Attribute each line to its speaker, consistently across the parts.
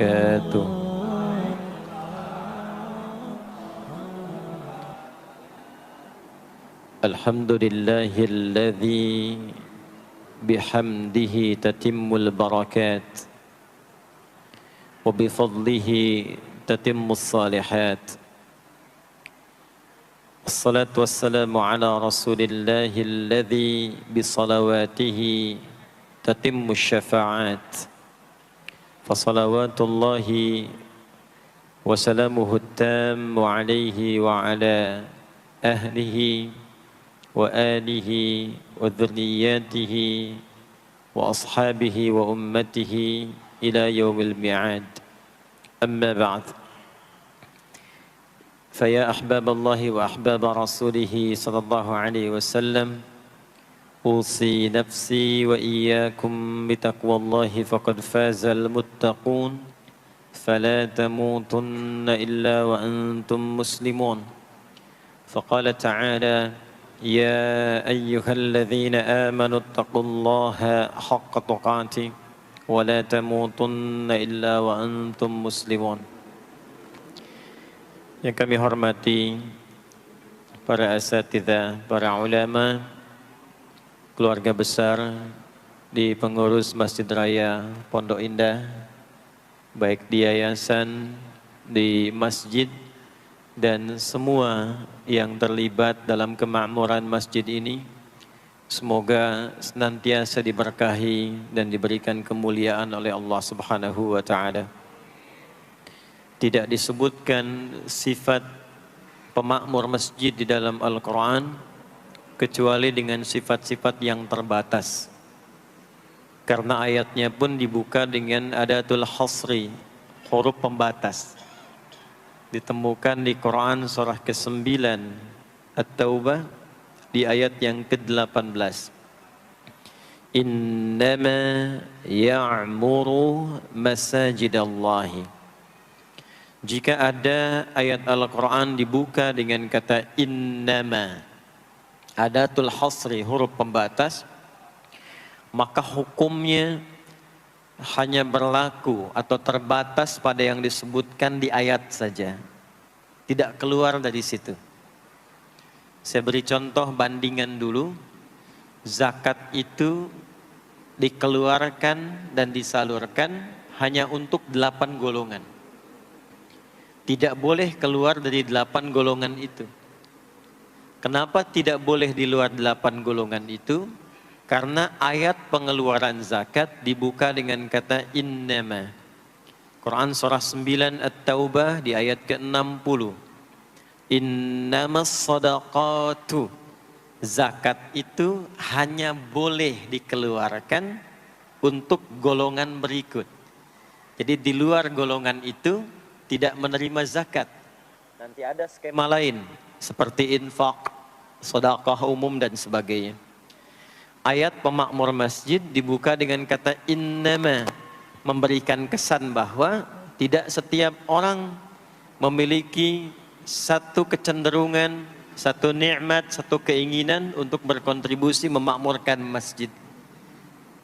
Speaker 1: wabarakatuh. Alhamdulillahilladzi bihamdihi tatimmul barakat wa bifadlihi tatimmus salihat. Assalatu wassalamu ala rasulillahilladzi bisalawatihi tatimmus syafa'at. Fasalawatullahi wa salamuhu tammu alaihi wa ala ahlihi wa alihi wa dhurriyyatihi wa ashabihi wa ummatihi ila yaumil mi'ad. Amma ba'd. Faya ahbaballahi wa ahbaba rasulihi sallallahu alaihi wasallam, usi nafsi wa iyyakum bitaqwallahi faqad fazal muttaqun, fala tamutunna illa wa antum muslimun. Faqala ta'ala, ya ayyuhalladzina amanu ittaqullaha haqqa tuqatih wa la tamutunna illa wa antum muslimun. Yang kami hormati para asatidzah, para ulama, keluarga besar di pengurus Masjid Raya Pondok Indah, baik di yayasan, di masjid, dan semua yang terlibat dalam kemakmuran masjid ini, semoga senantiasa diberkahi dan diberikan kemuliaan oleh Allah Subhanahu wa Ta'ala. Tidak disebutkan sifat pemakmur masjid di dalam Al-Quran kecuali dengan sifat-sifat yang terbatas. Karena ayatnya pun dibuka dengan adatul hasri, huruf pembatas. Ditemukan di Quran surah ke-9 At-Taubah di ayat yang ke-18. Innama ya'muru masajidallahi. Jika ada ayat Al-Quran dibuka dengan kata innama, adatul hasri, huruf pembatas, maka hukumnya hanya berlaku atau terbatas pada yang disebutkan di ayat saja, tidak keluar dari situ. Saya beri contoh bandingan dulu. Zakat itu dikeluarkan dan disalurkan hanya untuk 8 golongan. Tidak boleh keluar dari 8 golongan itu. Kenapa tidak boleh di luar 8 golongan itu? Karena ayat pengeluaran zakat dibuka dengan kata innama. Quran surah 9 At-Taubah di ayat ke-60. Innamas sadaqatu. Zakat itu hanya boleh dikeluarkan untuk golongan berikut. Jadi di luar golongan itu tidak menerima zakat. Nanti ada skema lain seperti infak, sedekah umum dan sebagainya. Ayat pemakmur masjid dibuka dengan kata innama, memberikan kesan bahwa tidak setiap orang memiliki satu kecenderungan, satu nikmat, satu keinginan untuk berkontribusi memakmurkan masjid.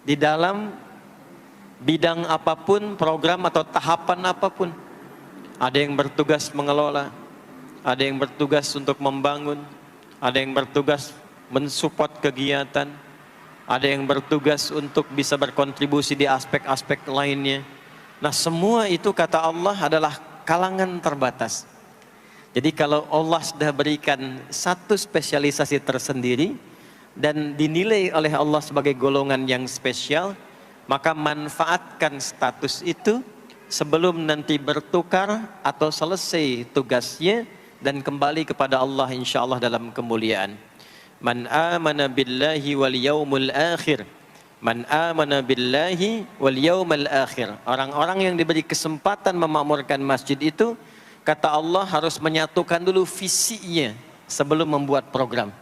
Speaker 1: Di dalam bidang apapun, program atau tahapan apapun. Ada yang bertugas mengelola, ada yang bertugas untuk membangun, ada yang bertugas mensupport kegiatan, ada yang bertugas untuk bisa berkontribusi di aspek-aspek lainnya. Nah, semua itu kata Allah adalah kalangan terbatas. Jadi kalau Allah sudah berikan satu spesialisasi tersendiri dan dinilai oleh Allah sebagai golongan yang spesial, maka manfaatkan status itu sebelum nanti bertukar atau selesai tugasnya dan kembali kepada Allah insyaallah dalam kemuliaan. Man amana billahi wal yaumil akhir. Man amana billahi wal yaumil akhir. Orang-orang yang diberi kesempatan memakmurkan masjid itu, kata Allah, harus menyatukan dulu visinya sebelum membuat program.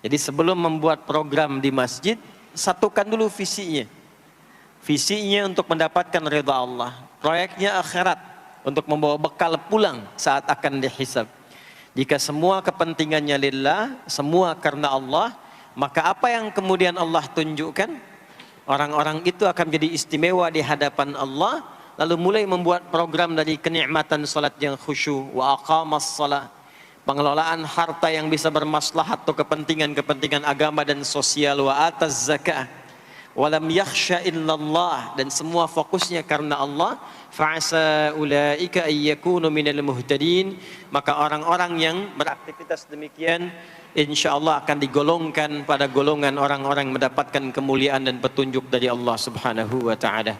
Speaker 1: Jadi sebelum membuat program di masjid, satukan dulu visinya. Visinya untuk mendapatkan ridha Allah. Proyeknya akhirat, untuk membawa bekal pulang saat akan dihisab. Jika semua kepentingannya lillah, semua karena Allah, maka apa yang kemudian Allah tunjukkan, orang-orang itu akan menjadi istimewa di hadapan Allah, lalu mulai membuat program dari kenikmatan salat yang khusyuk, wa aqamas salat, pengelolaan harta yang bisa bermaslahat atau kepentingan agama dan sosial, wa ataz zakah, walam yakhsha illallah, dan semua fokusnya karena Allah, fa'asa ulaika ayyakunu minal muhtadin, maka orang-orang yang beraktivitas demikian insyaallah akan digolongkan pada golongan orang-orang mendapatkan kemuliaan dan petunjuk dari Allah Subhanahu wa taala.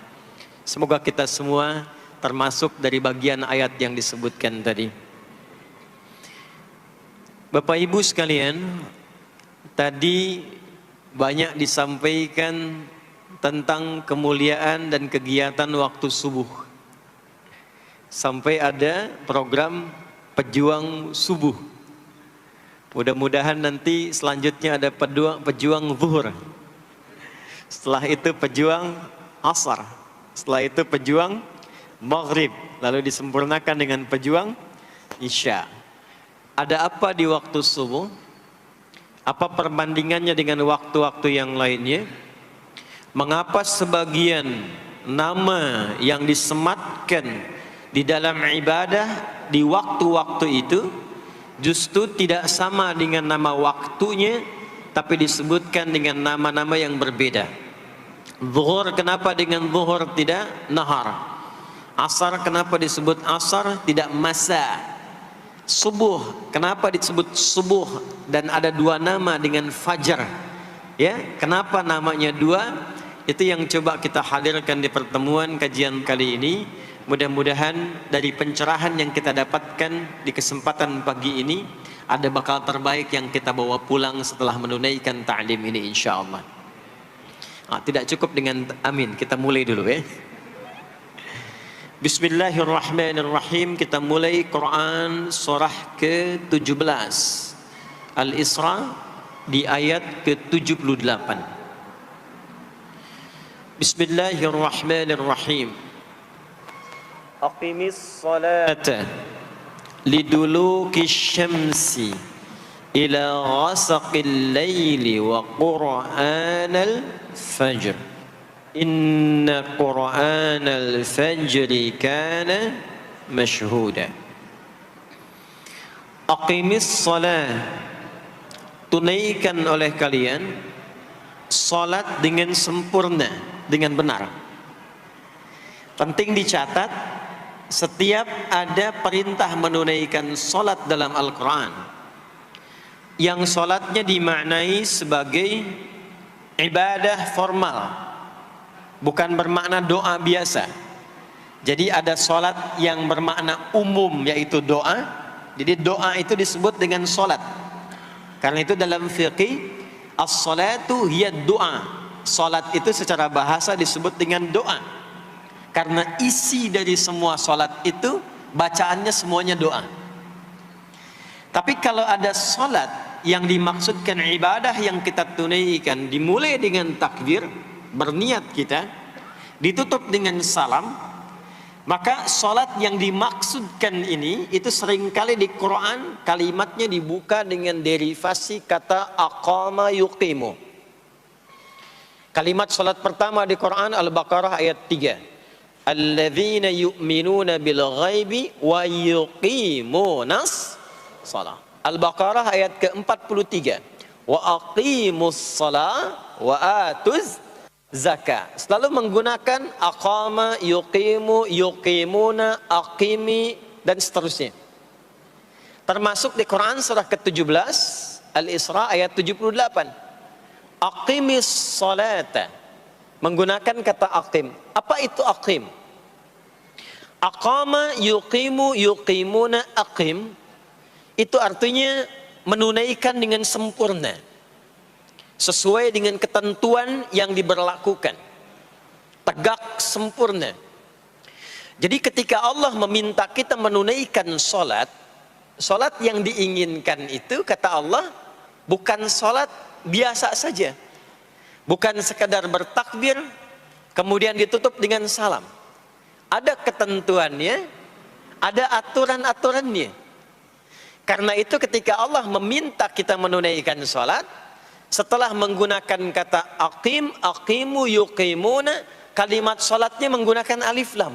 Speaker 1: Semoga kita semua termasuk dari bagian ayat yang disebutkan tadi. Bapak Ibu sekalian, tadi banyak disampaikan tentang kemuliaan dan kegiatan waktu subuh. Sampai ada program pejuang subuh. Mudah-mudahan nanti selanjutnya ada pejuang zuhur. Setelah itu pejuang asar. Setelah itu pejuang maghrib. Lalu disempurnakan dengan pejuang isya. Ada apa di waktu subuh? Apa perbandingannya dengan waktu-waktu yang lainnya? Mengapa sebagian nama yang disematkan di dalam ibadah di waktu-waktu itu justru tidak sama dengan nama waktunya, tapi disebutkan dengan nama-nama yang berbeda? Zuhur kenapa dengan zuhur tidak nahar? Asar kenapa disebut asar tidak masa? Subuh kenapa disebut subuh dan ada dua nama dengan fajar? Ya, kenapa namanya dua? Itu yang coba kita hadirkan di pertemuan kajian kali ini. Mudah-mudahan dari pencerahan yang kita dapatkan di kesempatan pagi ini ada bakal terbaik yang kita bawa pulang setelah menunaikan ta'lim ini insyaallah. Tidak cukup dengan amin, kita mulai dulu ya. Bismillahirrahmanirrahim. Kita mulai Quran surah ke-17 Al-Isra di ayat ke-78. Bismillahirrahmanirrahim. Aqimis salata liduluki syamsi ila ghasaqil laili wa qur'anal fajr. Inna Qur'anal fajri kana mashhuda. Aqimis salat, tunaikan oleh kalian salat dengan sempurna, dengan benar. Penting dicatat, setiap ada perintah menunaikan salat dalam Al-Quran yang salatnya dimaknai sebagai ibadah formal, bukan bermakna doa biasa. Jadi ada solat yang bermakna umum yaitu doa. Jadi doa itu disebut dengan solat. Karena itu dalam fiqih as-salatu hiya doa. Solat itu secara bahasa disebut dengan doa. Karena isi dari semua solat itu bacaannya semuanya doa. Tapi kalau ada solat yang dimaksudkan ibadah yang kita tunaikan dimulai dengan takbir, berniat kita, ditutup dengan salam, maka salat yang dimaksudkan ini itu seringkali di Quran kalimatnya dibuka dengan derivasi kata aqama yuqimu. Kalimat salat pertama di Quran Al-Baqarah ayat 3. Alladzina yu'minuna bil ghaibi wa yuqimunas shalah. Al-Baqarah ayat ke-43. Wa aqimus shalah wa atuz zakat. Selalu menggunakan aqama, yuqimu, yuqimuna, aqimi dan seterusnya. Termasuk di Quran surah ke-17 Al-Isra ayat 78. Aqimis salata, menggunakan kata aqim. Apa itu aqim? Aqama, yuqimu, yuqimuna, aqim itu artinya menunaikan dengan sempurna, sesuai dengan ketentuan yang diberlakukan, tegak sempurna. Jadi ketika Allah meminta kita menunaikan salat, salat yang diinginkan itu kata Allah bukan salat biasa saja, bukan sekadar bertakbir kemudian ditutup dengan salam. Ada ketentuannya, ada aturan-aturannya. Karena itu ketika Allah meminta kita menunaikan salat, setelah menggunakan kata aqim, aqimu, yuqimuna, kalimat salatnya menggunakan alif lam.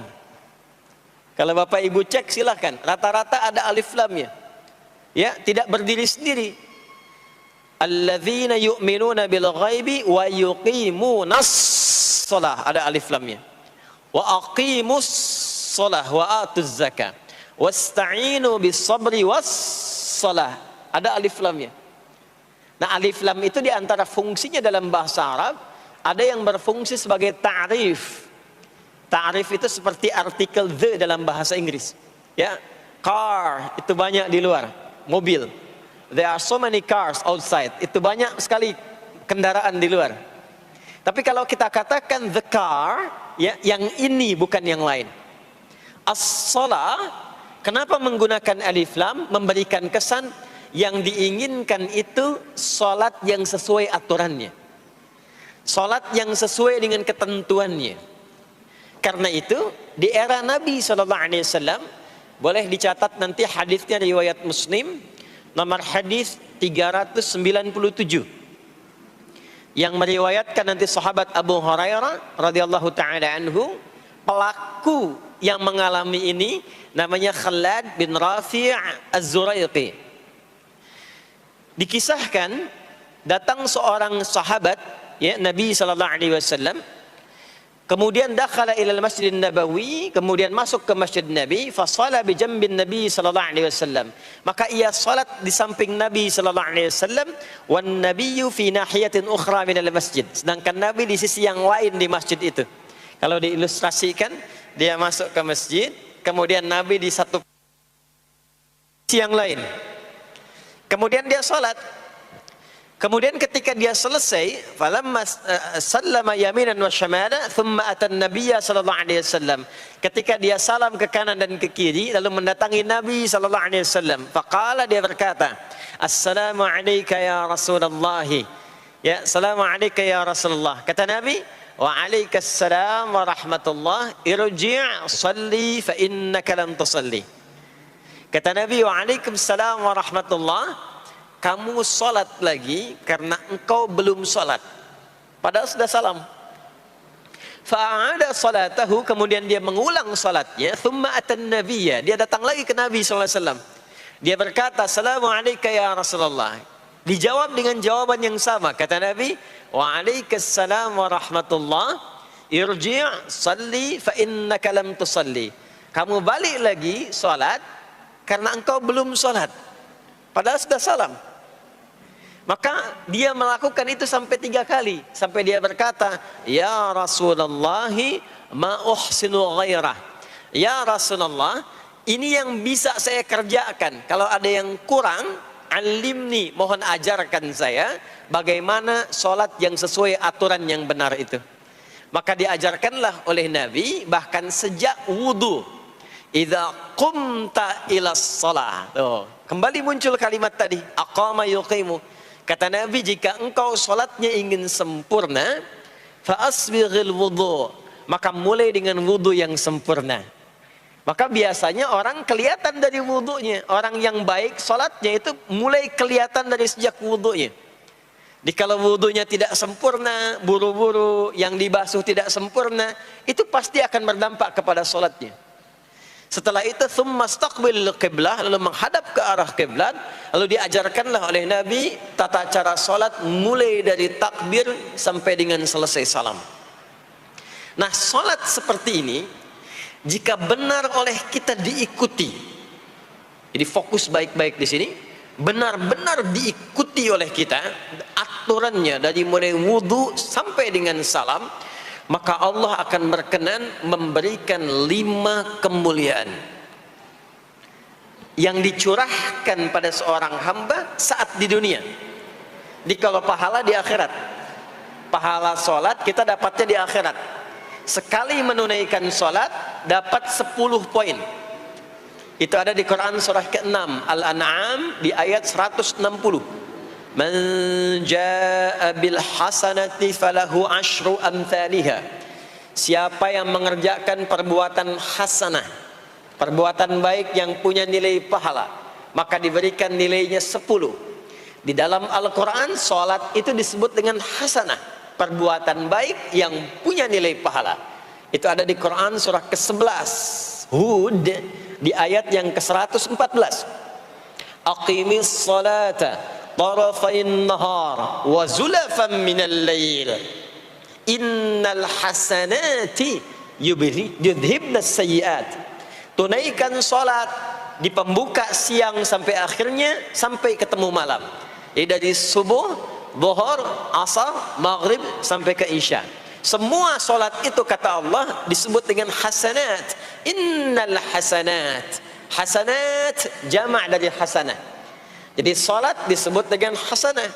Speaker 2: Kalau Bapak Ibu cek silahkan, rata-rata ada alif lamnya. Ya, tidak berdiri sendiri. Alladzina yu'minuna bil ghaibi wa yuqimunas shalah, ada alif lamnya. Wa aqimus shalah wa atuz zakah. Wasta'inu bis sabri was shalah, ada alif lamnya. Nah, alif lam itu diantara fungsinya dalam bahasa Arab, ada yang berfungsi sebagai ta'rif. Ta'rif itu seperti artikel the dalam bahasa Inggris. Ya, car itu banyak di luar, mobil. There are so many cars outside. Itu banyak sekali kendaraan di luar. Tapi kalau kita katakan the car, ya, yang ini bukan yang lain. As-shalah, kenapa menggunakan alif lam? Memberikan kesan yang diinginkan itu salat yang sesuai aturannya. Salat yang sesuai dengan ketentuannya. Karena itu di era Nabi SAW, boleh dicatat nanti hadisnya riwayat Muslim, nomor hadis 397, yang meriwayatkan nanti sahabat Abu Hurairah radhiyallahu taala anhu. Pelaku yang mengalami ini namanya Khalad bin Rafi' Az-Zuraiqi. Dikisahkan datang seorang sahabat, ya, Nabi sallallahu alaihi wasallam, kemudian dakhala ilal Masjid Nabawi, kemudian masuk ke Masjid Nabi, fa shala bi jambin Nabi sallallahu alaihi wasallam. Maka ia salat di samping Nabi sallallahu alaihi wasallam, wan nabiyyu fi nahiyatin ukhra min al-masjid. Sedangkan Nabi di sisi yang lain di masjid itu. Kalau diilustrasikan, dia masuk ke masjid, kemudian Nabi di satu sisi yang lain. Kemudian dia salat. Kemudian ketika dia selesai, falamma sallama yaminan wa shamala, thumma atan nabiyya sallallahu alaihi wasallam. Ketika dia salam ke kanan dan ke kiri, lalu mendatangi Nabi sallallahu alaihi wasallam. Faqala, dia berkata, "Assalamu alayka ya Rasulullah." Ya, assalamu alayka ya Rasulullah. Kata Nabi, "Wa alaikassalam wa rahmatullah, irji' salli fa innaka lam tusalli." Kata Nabi, "Wa alaikassalam wa rahmatullah, kamu salat lagi karena engkau belum salat." Padahal sudah salam. Fa'ada salatahu, kemudian dia mengulang salatnya. Thumma atan nabiyya, dia datang lagi ke Nabi SAW. Dia berkata, "Assalamu alayka ya Rasulullah." Dijawab dengan jawaban yang sama. Kata Nabi, "Wa alaikassalam wa rahmatullah, irji' salli fa innaka lam tusalli." Kamu balik lagi salat karena engkau belum salat. Padahal sudah salam. Maka dia melakukan itu sampai 3 kali. Sampai dia berkata, "Ya Rasulullah, ma uhsinu ghairah." Ya Rasulullah, ini yang bisa saya kerjakan. Kalau ada yang kurang, alimni, mohon ajarkan saya bagaimana sholat yang sesuai aturan yang benar itu. Maka diajarkanlah oleh Nabi, bahkan sejak wudu. Idza qumta ila shalah. Kembali muncul kalimat tadi, aqama yuqimu. Kata Nabi, jika engkau sholatnya ingin sempurna, fa asbighil wudu, maka mulai dengan wudu yang sempurna. Maka biasanya orang kelihatan dari wudunya. Orang yang baik sholatnya itu mulai kelihatan dari sejak wudunya. Jadi kalau wudunya tidak sempurna, buru-buru, yang dibasuh tidak sempurna, itu pasti akan berdampak kepada sholatnya. Setelah itu, thumma staqbil qiblah, lalu menghadap ke arah qiblat. Lalu diajarkanlah oleh Nabi tata cara sholat mulai dari takbir sampai dengan selesai salam. Nah, sholat seperti ini, jika benar oleh kita diikuti, jadi fokus baik-baik di sini, benar-benar diikuti oleh kita aturannya dari mulai wudu sampai dengan salam, maka Allah akan berkenan memberikan 5 kemuliaan yang dicurahkan pada seorang hamba saat di dunia. Jadi kalau pahala di akhirat, pahala sholat kita dapatnya di akhirat. Sekali menunaikan sholat dapat 10 poin. Itu ada di Quran surah ke-6 Al-An'am di ayat 160. Man jaa bil hasanati falahu asyru amthaliha. Siapa yang mengerjakan perbuatan hasanah, perbuatan baik yang punya nilai pahala, maka diberikan nilainya 10. Di dalam Al-Quran, sholat itu disebut dengan hasanah, perbuatan baik yang punya nilai pahala. Itu ada di Quran surah ke-11 Hud di ayat yang ke-114. Aqimis salata tarafain nahar wa zulafan minal lail. Innal hasanati yudhibnas sayyiat. Tunaikan salat di pembuka siang sampai akhirnya, sampai ketemu malam. Jadi dari subuh, zuhur, asar, maghrib sampai ke isya. Semua solat itu kata Allah disebut dengan hasanat. Innal hasanat. Hasanat jamak dari hasanah. Jadi solat disebut dengan hasanah.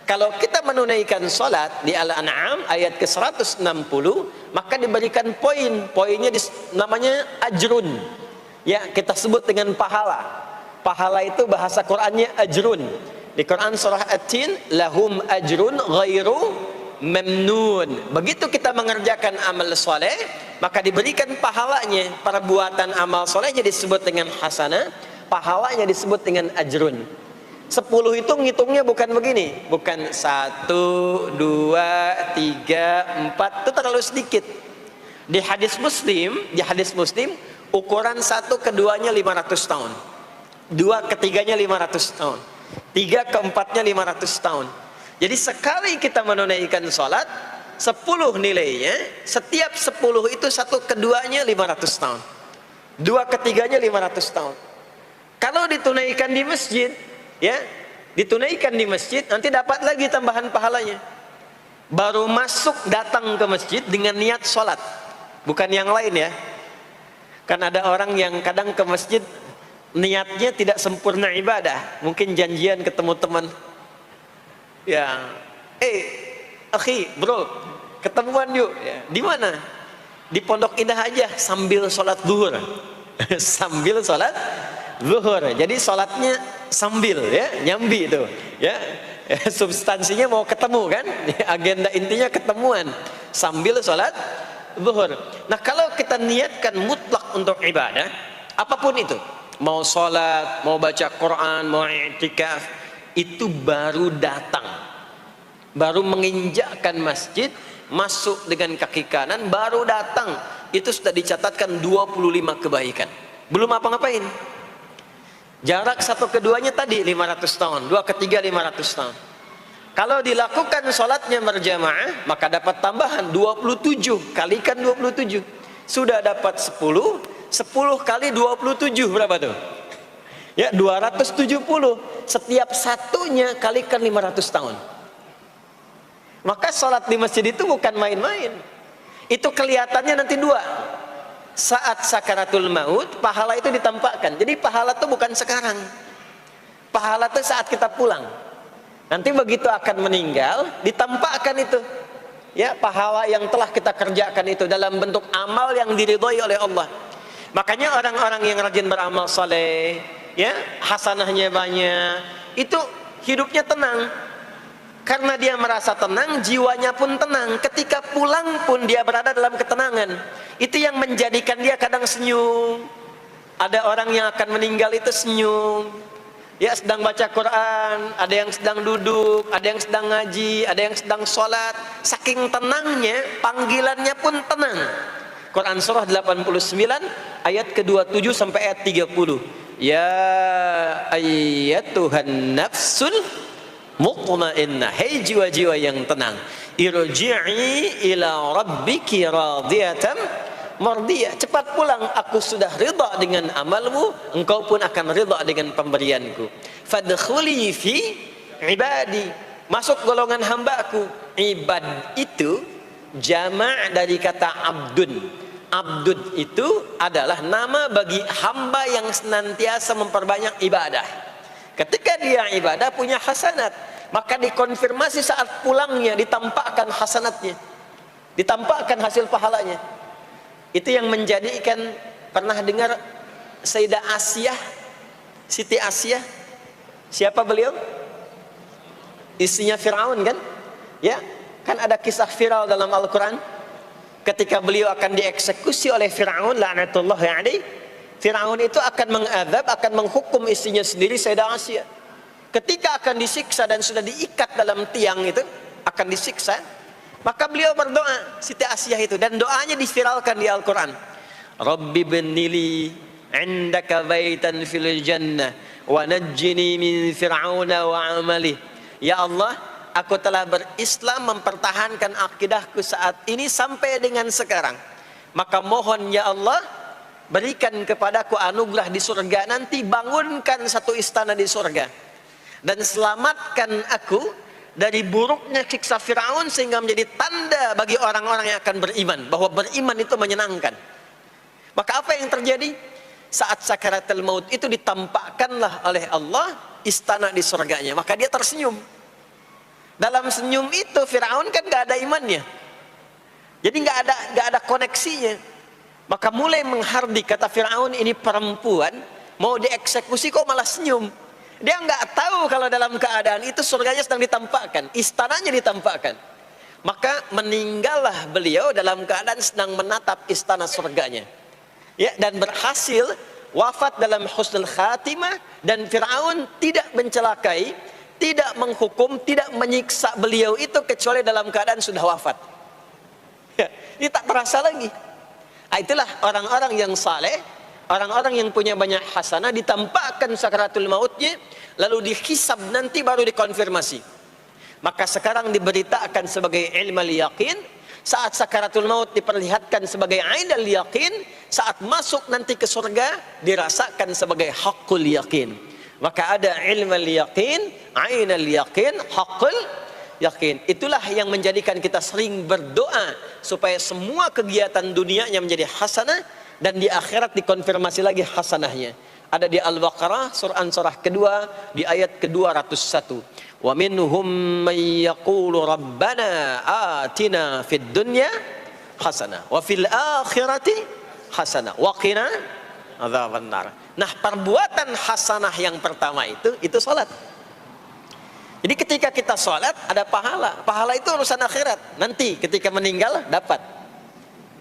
Speaker 2: Kalau kita menunaikan solat di Al-An'am ayat ke-160, maka diberikan poin. Poinnya namanya ajrun. Ya, kita sebut dengan pahala. Pahala itu bahasa Qur'annya ajrun. Di Quran surah At-Tin, lahum ajrun ghairu mamnun. Begitu kita mengerjakan amal soleh, maka diberikan pahalanya. Perbuatan amal solehnya disebut dengan hasanah, pahalanya disebut dengan ajrun. 10 itu ngitungnya bukan begini, bukan 1, 2, 3, 4, itu terlalu sedikit. Di hadis Muslim, ukuran 1 keduanya 500 tahun, 2 ketiganya 500 tahun, 3 keempatnya 500 tahun. Jadi sekali kita menunaikan sholat 10 nilainya, setiap 10 itu 1 keduanya 500 tahun, 2 ketiganya 500 tahun. Kalau ditunaikan di masjid, ya, ditunaikan di masjid, nanti dapat lagi tambahan pahalanya. Baru masuk datang ke masjid dengan niat sholat, bukan yang lain ya. Kan ada orang yang kadang ke masjid niatnya tidak sempurna ibadah, mungkin janjian ketemu teman, ya, akhi, bro, ketemuan yuk, ya. Di mana? Di Pondok Indah aja, sambil sholat zuhur. Sambil sholat zuhur. Jadi sholatnya sambil, ya, nyambi itu, ya. Substansinya mau ketemu kan, agenda intinya ketemuan sambil sholat zuhur. Nah, kalau kita niatkan mutlak untuk ibadah, apapun itu, mau sholat, mau baca Quran, mau i'tikaf, itu baru datang, baru menginjakkan masjid, masuk dengan kaki kanan, baru datang, itu sudah dicatatkan 25 kebaikan. Belum apa-ngapain. Jarak 1 keduanya tadi 500 tahun, 2 ketiga 500 tahun. Kalau dilakukan sholatnya berjamaah, maka dapat tambahan 27, kalikan 27. Sudah dapat 10, 10 kali 27 berapa tuh? Ya, 270. Setiap satunya kalikan 500 tahun. Maka sholat di masjid itu bukan main-main. Itu kelihatannya nanti 2. Saat sakaratul maut, pahala itu ditampakkan. Jadi pahala itu bukan sekarang. Pahala itu saat kita pulang. Nanti begitu akan meninggal, ditampakkan itu. Ya, pahala yang telah kita kerjakan itu dalam bentuk amal yang diridhoi oleh Allah. Makanya orang-orang yang rajin beramal saleh, ya, hasanahnya banyak, itu hidupnya tenang. Karena dia merasa tenang, jiwanya pun tenang. Ketika pulang pun dia berada dalam ketenangan. Itu yang menjadikan dia kadang senyum. Ada orang yang akan meninggal itu senyum. Ya, sedang baca Quran, ada yang sedang duduk, ada yang sedang ngaji, ada yang sedang sholat. Saking tenangnya, panggilannya pun tenang. Quran surah 89 ayat ke-27 sampai ayat 30. Ya ayyatuhan nafsul mutmainnah, hei jiwa-jiwa yang tenang, irji'i ila rabbiki radiyatan mardiyah, cepat pulang, aku sudah ridha dengan amalmu, engkau pun akan ridha dengan pemberianku. Fadkhuli fi ibadi, masuk golongan hambaku. Ibad itu jamak dari kata abdun. Abdun itu adalah nama bagi hamba yang senantiasa memperbanyak ibadah. Ketika dia ibadah punya hasanat, maka dikonfirmasi saat pulangnya, ditampakkan hasanatnya, ditampakkan hasil pahalanya. Itu yang menjadikan, pernah dengar Sayyidah Asiyah, Siti Asiyah? Siapa beliau? Istrinya Fir'aun kan? Ya, kan ada kisah viral dalam Al-Quran. Ketika beliau akan dieksekusi oleh Fir'aun, la'natullahi alaihi, Fir'aun itu akan mengadab, akan menghukum istrinya sendiri, Sayyidah Asiyah. Ketika akan disiksa dan sudah diikat dalam tiang itu, akan disiksa, maka beliau berdoa, Siti Asiyah itu, dan doanya diviralkan di Al-Quran. Rabbi ibnili 'indaka baitan fil jannah wa najjini min fir'auna wa 'amalihi. Ya Allah, aku telah berislam mempertahankan akidahku saat ini sampai dengan sekarang. Maka mohon ya Allah, berikan kepadaku anugerah di surga nanti, bangunkan satu istana di surga dan selamatkan aku dari buruknya siksa Firaun, sehingga menjadi tanda bagi orang-orang yang akan beriman bahwa beriman itu menyenangkan. Maka apa yang terjadi? Saat sakaratul maut itu ditampakkanlah oleh Allah istana di surganya, maka dia tersenyum. Dalam senyum itu Firaun kan gak ada imannya, jadi gak ada koneksinya. Maka mulai menghardik, kata Firaun, ini perempuan mau dieksekusi kok malah senyum. Dia nggak tahu kalau dalam keadaan itu surganya sedang ditampakkan, istananya ditampakkan. Maka meninggallah beliau dalam keadaan sedang menatap istana surganya, ya, dan berhasil wafat dalam husnul khatimah. Dan Firaun tidak mencelakai, tidak menghukum, tidak menyiksa beliau itu kecuali dalam keadaan sudah wafat, ya, ini tak terasa lagi. Itulah orang-orang yang saleh, orang-orang yang punya banyak hasanah, ditampakkan sakaratul mautnya, lalu dihisab nanti baru dikonfirmasi. Maka sekarang diberitakan sebagai ilmal yaqin, saat sakaratul maut diperlihatkan sebagai ainal yaqin, saat masuk nanti ke surga dirasakan sebagai haqqul yaqin. Maka ada ilmal yaqin, ainal yaqin, haqqul yakin. Itulah yang menjadikan kita sering berdoa supaya semua kegiatan dunianya menjadi hasanah, dan di akhirat dikonfirmasi lagi hasanahnya. Ada di Al-Baqarah surah kedua di ayat ke-201. Wa minhum may yaqulu rabbana atina fid dunya hasanah wa fil akhirati hasanah wa qina adzabannar. Nah, perbuatan hasanah yang pertama itu salat. Jadi ketika kita sholat ada pahala. Pahala itu urusan akhirat. Nanti ketika meninggal dapat.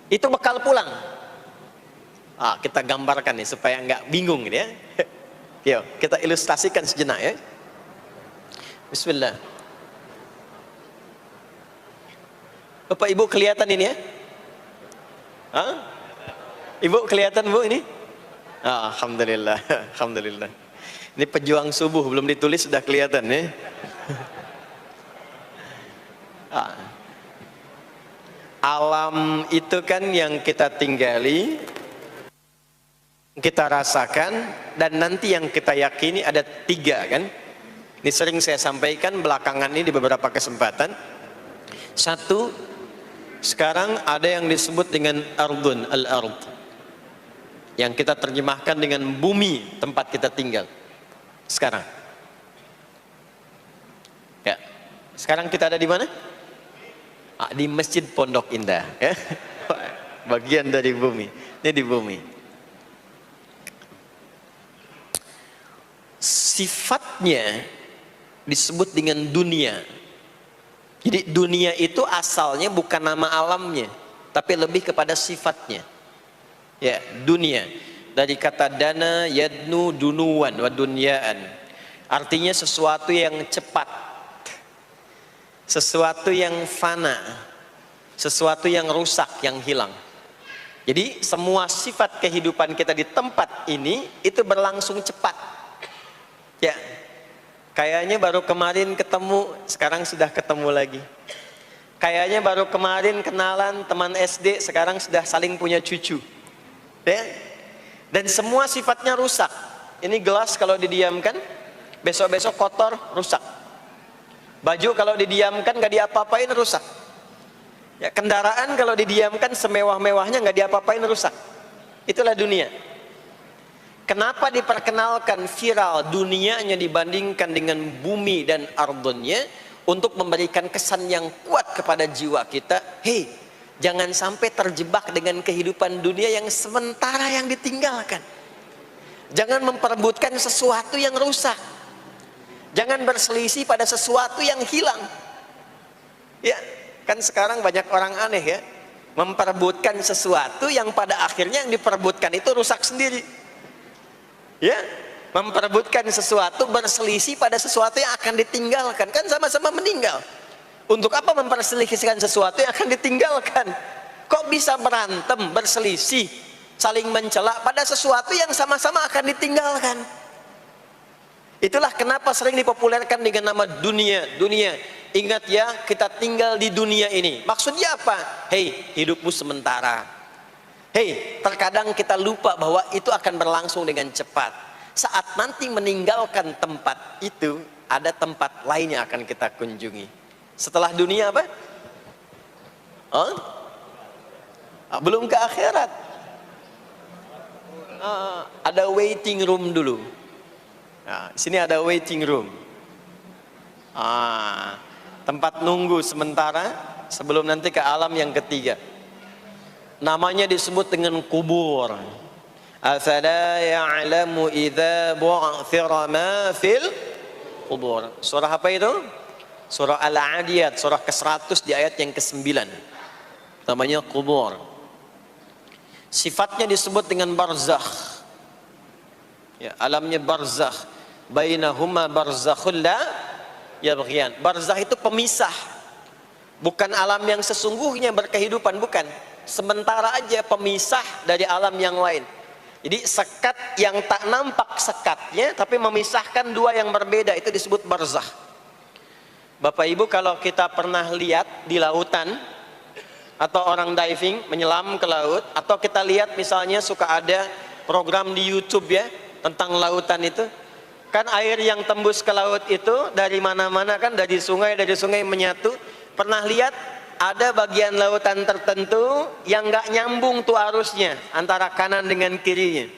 Speaker 2: Itu bekal pulang. Kita gambarkan nih supaya nggak bingung ini ya. Yuk, kita ilustrasikan sejenak ya. Bismillah. Bapak Ibu kelihatan ini ya? Ibu kelihatan Bu ini? Alhamdulillah. Alhamdulillah. Ini pejuang subuh belum ditulis sudah kelihatan ya. Alam itu kan yang kita tinggali, kita rasakan, dan nanti yang kita yakini ada 3 kan. Ini sering saya sampaikan belakangan ini di beberapa kesempatan. 1, sekarang ada yang disebut dengan ardun, al-ard, yang kita terjemahkan dengan bumi tempat kita tinggal sekarang. Ya, sekarang kita ada di mana? Di Masjid Pondok Indah ya. Bagian dari bumi. Ini di bumi. Sifatnya disebut dengan dunia. Jadi dunia itu asalnya bukan nama alamnya, tapi lebih kepada sifatnya. Ya, dunia. Dari kata dana, yadnu, dunuan, wa dunyaan. Artinya sesuatu yang cepat, sesuatu yang fana, sesuatu yang rusak, yang hilang. Jadi semua sifat kehidupan kita di tempat ini itu berlangsung cepat. Ya, kayaknya baru kemarin ketemu, sekarang sudah ketemu lagi. Kayaknya baru kemarin kenalan teman SD, sekarang sudah saling punya cucu. Ya, dan semua sifatnya rusak. Ini gelas kalau didiamkan, besok-besok kotor, rusak. Baju kalau didiamkan gak diapa-apain, rusak. Ya, kendaraan kalau didiamkan semewah-mewahnya gak diapa-apain, rusak. Itulah dunia. Kenapa diperkenalkan viral dunianya dibandingkan dengan bumi dan ardunnya? Untuk memberikan kesan yang kuat kepada jiwa kita. Hei, jangan sampai terjebak dengan kehidupan dunia yang sementara yang ditinggalkan. Jangan memperebutkan sesuatu yang rusak. Jangan berselisih pada sesuatu yang hilang. Ya, kan sekarang banyak orang aneh ya, memperebutkan sesuatu yang pada akhirnya yang diperebutkan itu rusak sendiri. Ya, memperebutkan sesuatu, berselisih pada sesuatu yang akan ditinggalkan, kan sama-sama meninggal. Untuk apa memperselisihkan sesuatu yang akan ditinggalkan? Kok bisa berantem, berselisih? saling mencela pada sesuatu yang sama-sama akan ditinggalkan. Itulah kenapa sering dipopulerkan dengan nama dunia. Dunia, ingat ya, kita tinggal di dunia ini. Maksudnya apa? Hei, hidupmu sementara. Hei, terkadang kita lupa bahwa itu akan berlangsung dengan cepat. Saat nanti meninggalkan tempat itu, ada tempat lain yang akan kita kunjungi. Setelah dunia apa? Oh? Belum ke akhirat. Ada waiting room dulu. Nah, di sini ada waiting room. Tempat nunggu sementara sebelum nanti ke alam yang ketiga. Namanya disebut dengan kubur. Afala ya'lamu idza bu'thira ma fil kubur. Surah apa itu? Surah Al-Adiyat, surah ke-100 di ayat yang ke-9. Namanya kubur. Sifatnya disebut dengan barzakh. Ya, alamnya barzakh. Bainahuma barzakhul la yabghiyan. Barzakh itu pemisah. Bukan alam yang sesungguhnya berkehidupan, bukan. Sementara aja pemisah dari alam yang lain. Jadi sekat yang tak nampak sekatnya, tapi memisahkan dua yang berbeda, itu disebut barzakh. Bapak Ibu, kalau kita pernah lihat di lautan, atau orang diving menyelam ke laut, atau kita lihat misalnya suka ada program di YouTube ya tentang lautan itu, kan air yang tembus ke laut itu dari mana-mana, kan dari sungai menyatu. Pernah lihat ada bagian lautan tertentu yang nggak nyambung tuh arusnya antara kanan dengan kirinya.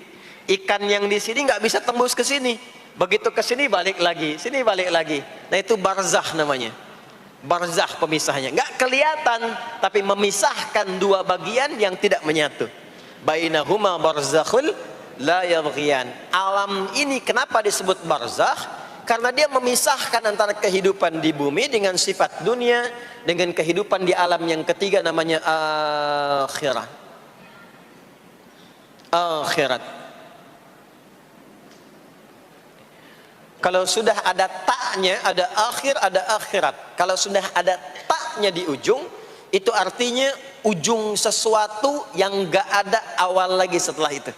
Speaker 2: Ikan yang di sini nggak bisa tembus ke sini, begitu ke sini balik lagi, sini balik lagi. Nah itu barzakh namanya. Barzakh pemisahnya, nggak kelihatan tapi memisahkan dua bagian yang tidak menyatu. Bainahuma barzakhul la yabghiyan. Alam ini kenapa disebut barzakh? Karena dia memisahkan antara kehidupan di bumi dengan sifat dunia dengan kehidupan di alam yang ketiga, namanya akhirat. Akhirat. Kalau sudah ada taknya, ada akhir, ada akhirat. Kalau sudah ada taknya di ujung, itu artinya ujung sesuatu yang gak ada awal lagi setelah itu.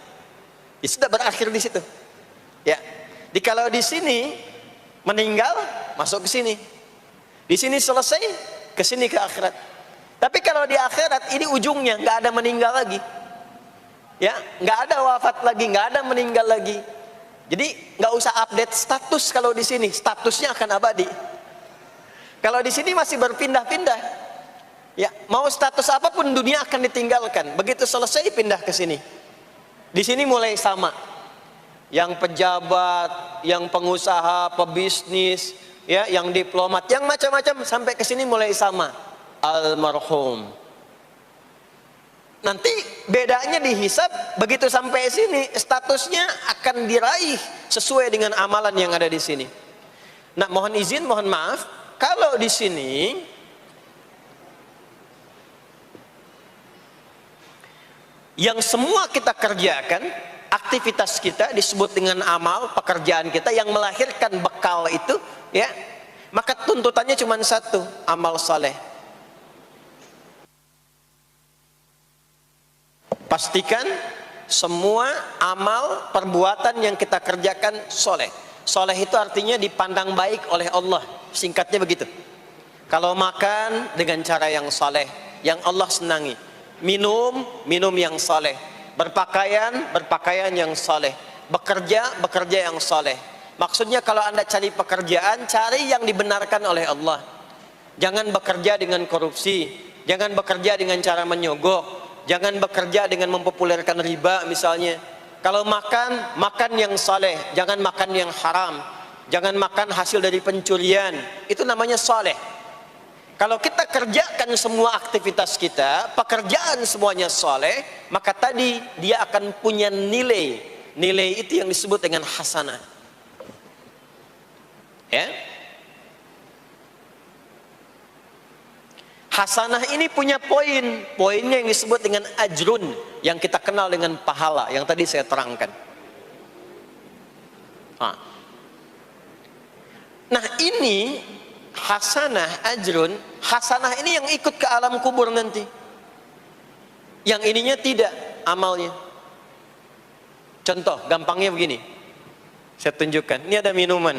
Speaker 2: Ya, sudah berakhir di situ. Ya. Di kalau di sini meninggal, masuk ke sini. Di sini selesai, ke sini ke akhirat. Tapi kalau di akhirat ini ujungnya nggak ada meninggal lagi. Ya, nggak ada wafat lagi, nggak ada meninggal lagi. Jadi nggak usah update status kalau di sini, statusnya akan abadi. Kalau di sini masih berpindah-pindah. Ya, mau status apapun dunia akan ditinggalkan. Begitu selesai pindah ke sini. Di sini mulai sama. Yang pejabat, yang pengusaha, pebisnis, ya, yang diplomat, yang macam-macam sampai ke sini mulai sama. Almarhum. Nanti bedanya dihisab, begitu sampai sini statusnya akan diraih sesuai dengan amalan yang ada di sini. Nah, mohon izin, mohon maaf, kalau di sini yang semua kita kerjakan, aktivitas kita disebut dengan amal, pekerjaan kita yang melahirkan bekal itu, ya, maka tuntutannya cuma satu, amal saleh. Pastikan semua amal perbuatan yang kita kerjakan soleh. Soleh itu artinya dipandang baik oleh Allah, singkatnya begitu. Kalau makan dengan cara yang soleh, yang Allah senangi. Minum yang soleh. Berpakaian yang soleh. Bekerja yang soleh. Maksudnya kalau Anda cari pekerjaan, cari yang dibenarkan oleh Allah. Jangan bekerja dengan korupsi, jangan bekerja dengan cara menyogok, jangan bekerja dengan mempopulerkan riba misalnya. Kalau makan yang soleh, jangan makan yang haram, jangan makan hasil dari pencurian. Itu namanya soleh. Kalau kita kerjakan semua aktivitas kita, pekerjaan semuanya soleh, maka tadi dia akan punya nilai. Nilai itu yang disebut dengan hasanah. Ya. Hasanah ini punya poin. Poinnya yang disebut dengan ajrun, yang kita kenal dengan pahala, yang tadi saya terangkan. Nah ini hasanah, ajrun. Hasanah ini yang ikut ke alam kubur nanti. Yang ininya tidak amalnya. Contoh, gampangnya begini. Saya tunjukkan. Ini ada minuman.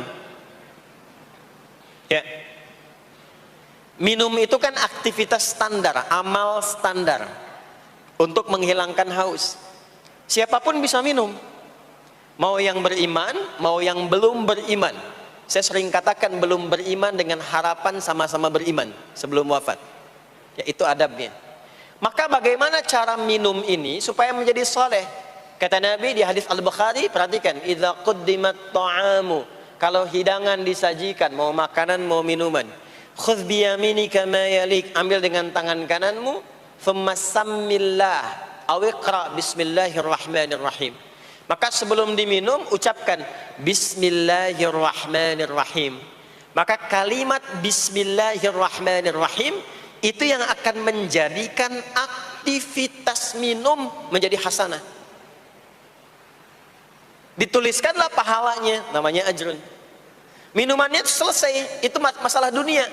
Speaker 2: Ya. Minum itu kan aktivitas standar, amal standar untuk menghilangkan haus. Siapapun bisa minum. Mau yang beriman, mau yang belum beriman. Saya sering katakan belum beriman dengan harapan sama-sama beriman sebelum wafat. Ya, itu adabnya. Maka bagaimana cara minum ini supaya menjadi soleh? Kata Nabi di hadis Al-Bukhari, perhatikan, idza quddimat ta'amu, kalau hidangan disajikan, mau makanan mau minuman, khudh biyaminika ma yalik, ambil dengan tangan kananmu, thumma sammillah aw iqra bismillahirrahmanirrahim. Maka sebelum diminum ucapkan bismillahirrahmanirrahim. Maka kalimat bismillahirrahmanirrahim itu yang akan menjadikan aktivitas minum menjadi hasanah. Dituliskanlah pahalanya, namanya ajrun. Minumannya itu selesai, itu masalah dunia.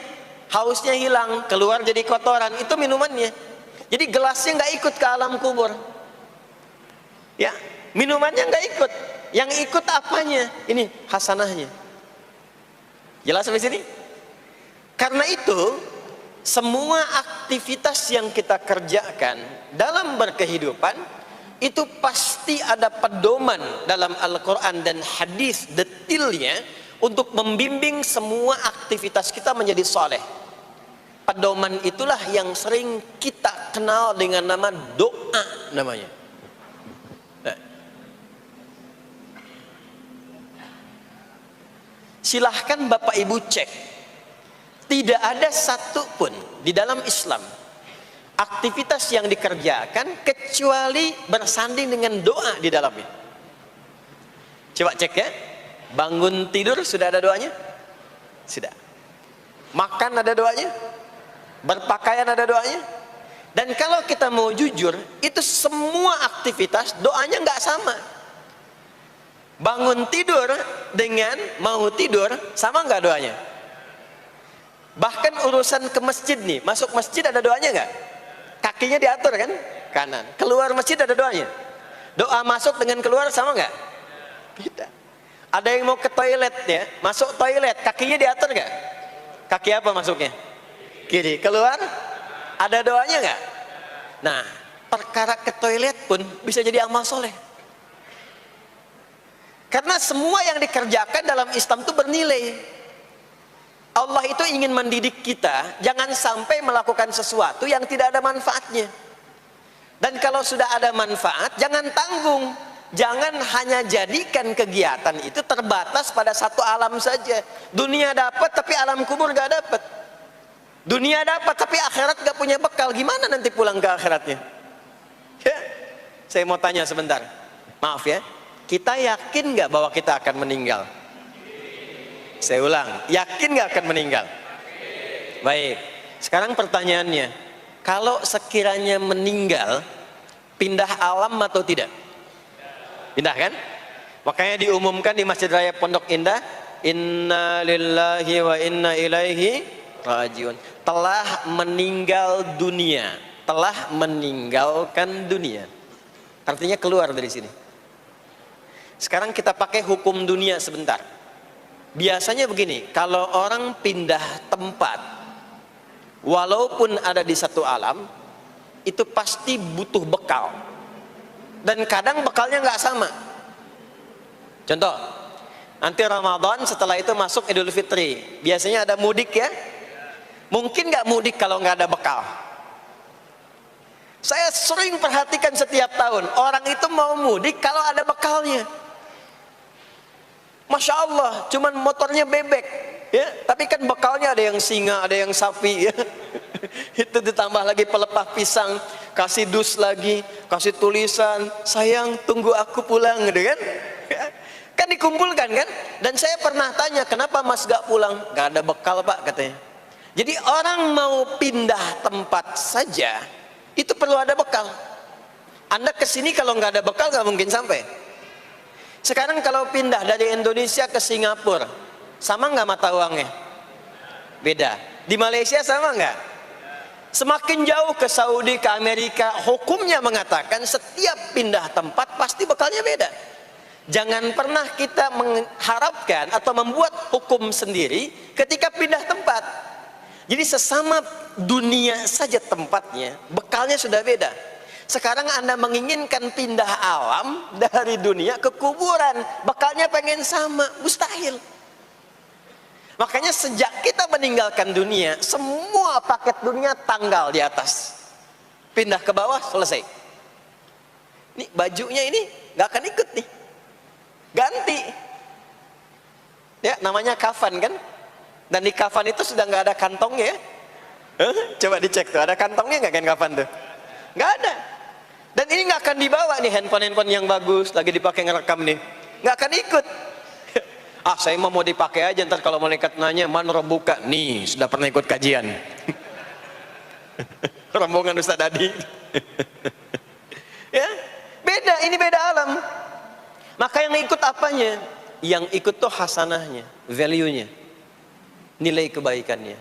Speaker 2: Hausnya hilang, keluar jadi kotoran, itu minumannya. Jadi gelasnya nggak ikut ke alam kubur. Ya, minumannya nggak ikut. Yang ikut apanya? Ini hasanahnya. Jelas sampai sini? Karena itu, semua aktivitas yang kita kerjakan dalam berkehidupan itu pasti ada pedoman dalam Al-Quran dan hadis detailnya untuk membimbing semua aktivitas kita menjadi soleh. Pedoman itulah yang sering kita kenal dengan nama doa namanya. Silahkan Bapak Ibu cek, tidak ada satu pun di dalam Islam aktivitas yang dikerjakan kecuali bersanding dengan doa di dalamnya. Coba cek ya. Bangun tidur sudah ada doanya? Sudah. Makan ada doanya? Berpakaian ada doanya? Dan kalau kita mau jujur, itu semua aktivitas doanya nggak sama. Bangun tidur dengan mau tidur sama nggak doanya? Bahkan urusan ke masjid nih, masuk masjid ada doanya nggak? Kakinya diatur kan? Kanan. Keluar masjid ada doanya. Doa masuk dengan keluar sama nggak? Beda. Ada yang mau ke toilet ya, masuk toilet, kakinya diatur nggak? Kaki apa masuknya? Kiri. Keluar? Ada doanya nggak? Nah, perkara ke toilet pun bisa jadi amal soleh. Karena semua yang dikerjakan dalam Islam itu bernilai. Allah itu ingin mendidik kita, jangan sampai melakukan sesuatu yang tidak ada manfaatnya. Dan kalau sudah ada manfaat, jangan tanggung. Jangan hanya jadikan kegiatan itu terbatas pada satu alam saja. Dunia dapat tapi alam kubur gak dapat. Dunia dapat tapi akhirat gak punya bekal. Gimana nanti pulang ke akhiratnya? Ya. Saya mau tanya sebentar. Maaf ya. Kita yakin gak bahwa kita akan meninggal? Saya ulang. Yakin gak akan meninggal? Baik. Sekarang pertanyaannya. Kalau sekiranya meninggal, pindah alam atau tidak? Pindah kan? Makanya diumumkan di Masjid Raya Pondok Indah, inna lillahi wa inna ilaihi rajiun. Telah meninggal dunia, telah meninggalkan dunia. Artinya keluar dari sini. Sekarang kita pakai hukum dunia sebentar. Biasanya begini, kalau orang pindah tempat, walaupun ada di satu alam, itu pasti butuh bekal. Dan kadang bekalnya nggak sama. Contoh, nanti Ramadan setelah itu masuk Idul Fitri. Biasanya ada mudik ya. Mungkin nggak mudik kalau nggak ada bekal. Saya sering perhatikan setiap tahun orang itu mau mudik kalau ada bekalnya. Masya Allah, cuman motornya bebek, ya. Tapi kan bekalnya ada yang singa, ada yang sapi, ya. Itu ditambah lagi pelepah pisang, kasih dus lagi, kasih tulisan, sayang tunggu aku pulang, gitu kan? Kan dikumpulkan kan? Dan saya pernah tanya, kenapa mas gak pulang? Gak ada bekal pak katanya. Jadi orang mau pindah tempat saja, itu perlu ada bekal. Anda kesini kalau nggak ada bekal nggak mungkin sampai. Sekarang kalau pindah dari Indonesia ke Singapura, sama nggak mata uangnya? Beda. Di Malaysia sama nggak? Semakin jauh ke Saudi, ke Amerika, hukumnya mengatakan setiap pindah tempat pasti bekalnya beda. Jangan pernah kita mengharapkan atau membuat hukum sendiri ketika pindah tempat. Jadi sesama dunia saja tempatnya, bekalnya sudah beda. Sekarang Anda menginginkan pindah alam dari dunia ke kuburan, bekalnya pengen sama, mustahil. Makanya sejak kita meninggalkan dunia, semua paket dunia tanggal di atas. Pindah ke bawah, selesai. Nih bajunya ini nggak akan ikut nih. Ganti. Ya, namanya kafan kan? Dan di kafan itu sudah nggak ada kantongnya ya? Coba dicek tuh, ada kantongnya nggak kan kafan tuh? Nggak ada. Dan ini nggak akan dibawa nih handphone yang bagus, lagi dipakai ngerekam nih. Nggak akan ikut. Ah, saya mau dipakai aja, ntar kalau malaikat nanya, mana buka? Nih, sudah pernah ikut kajian. Rombongan Ustaz Adi. Ya, beda, ini beda alam. Maka yang ikut apanya? Yang ikut tuh hasanahnya, value-nya, nilai kebaikannya.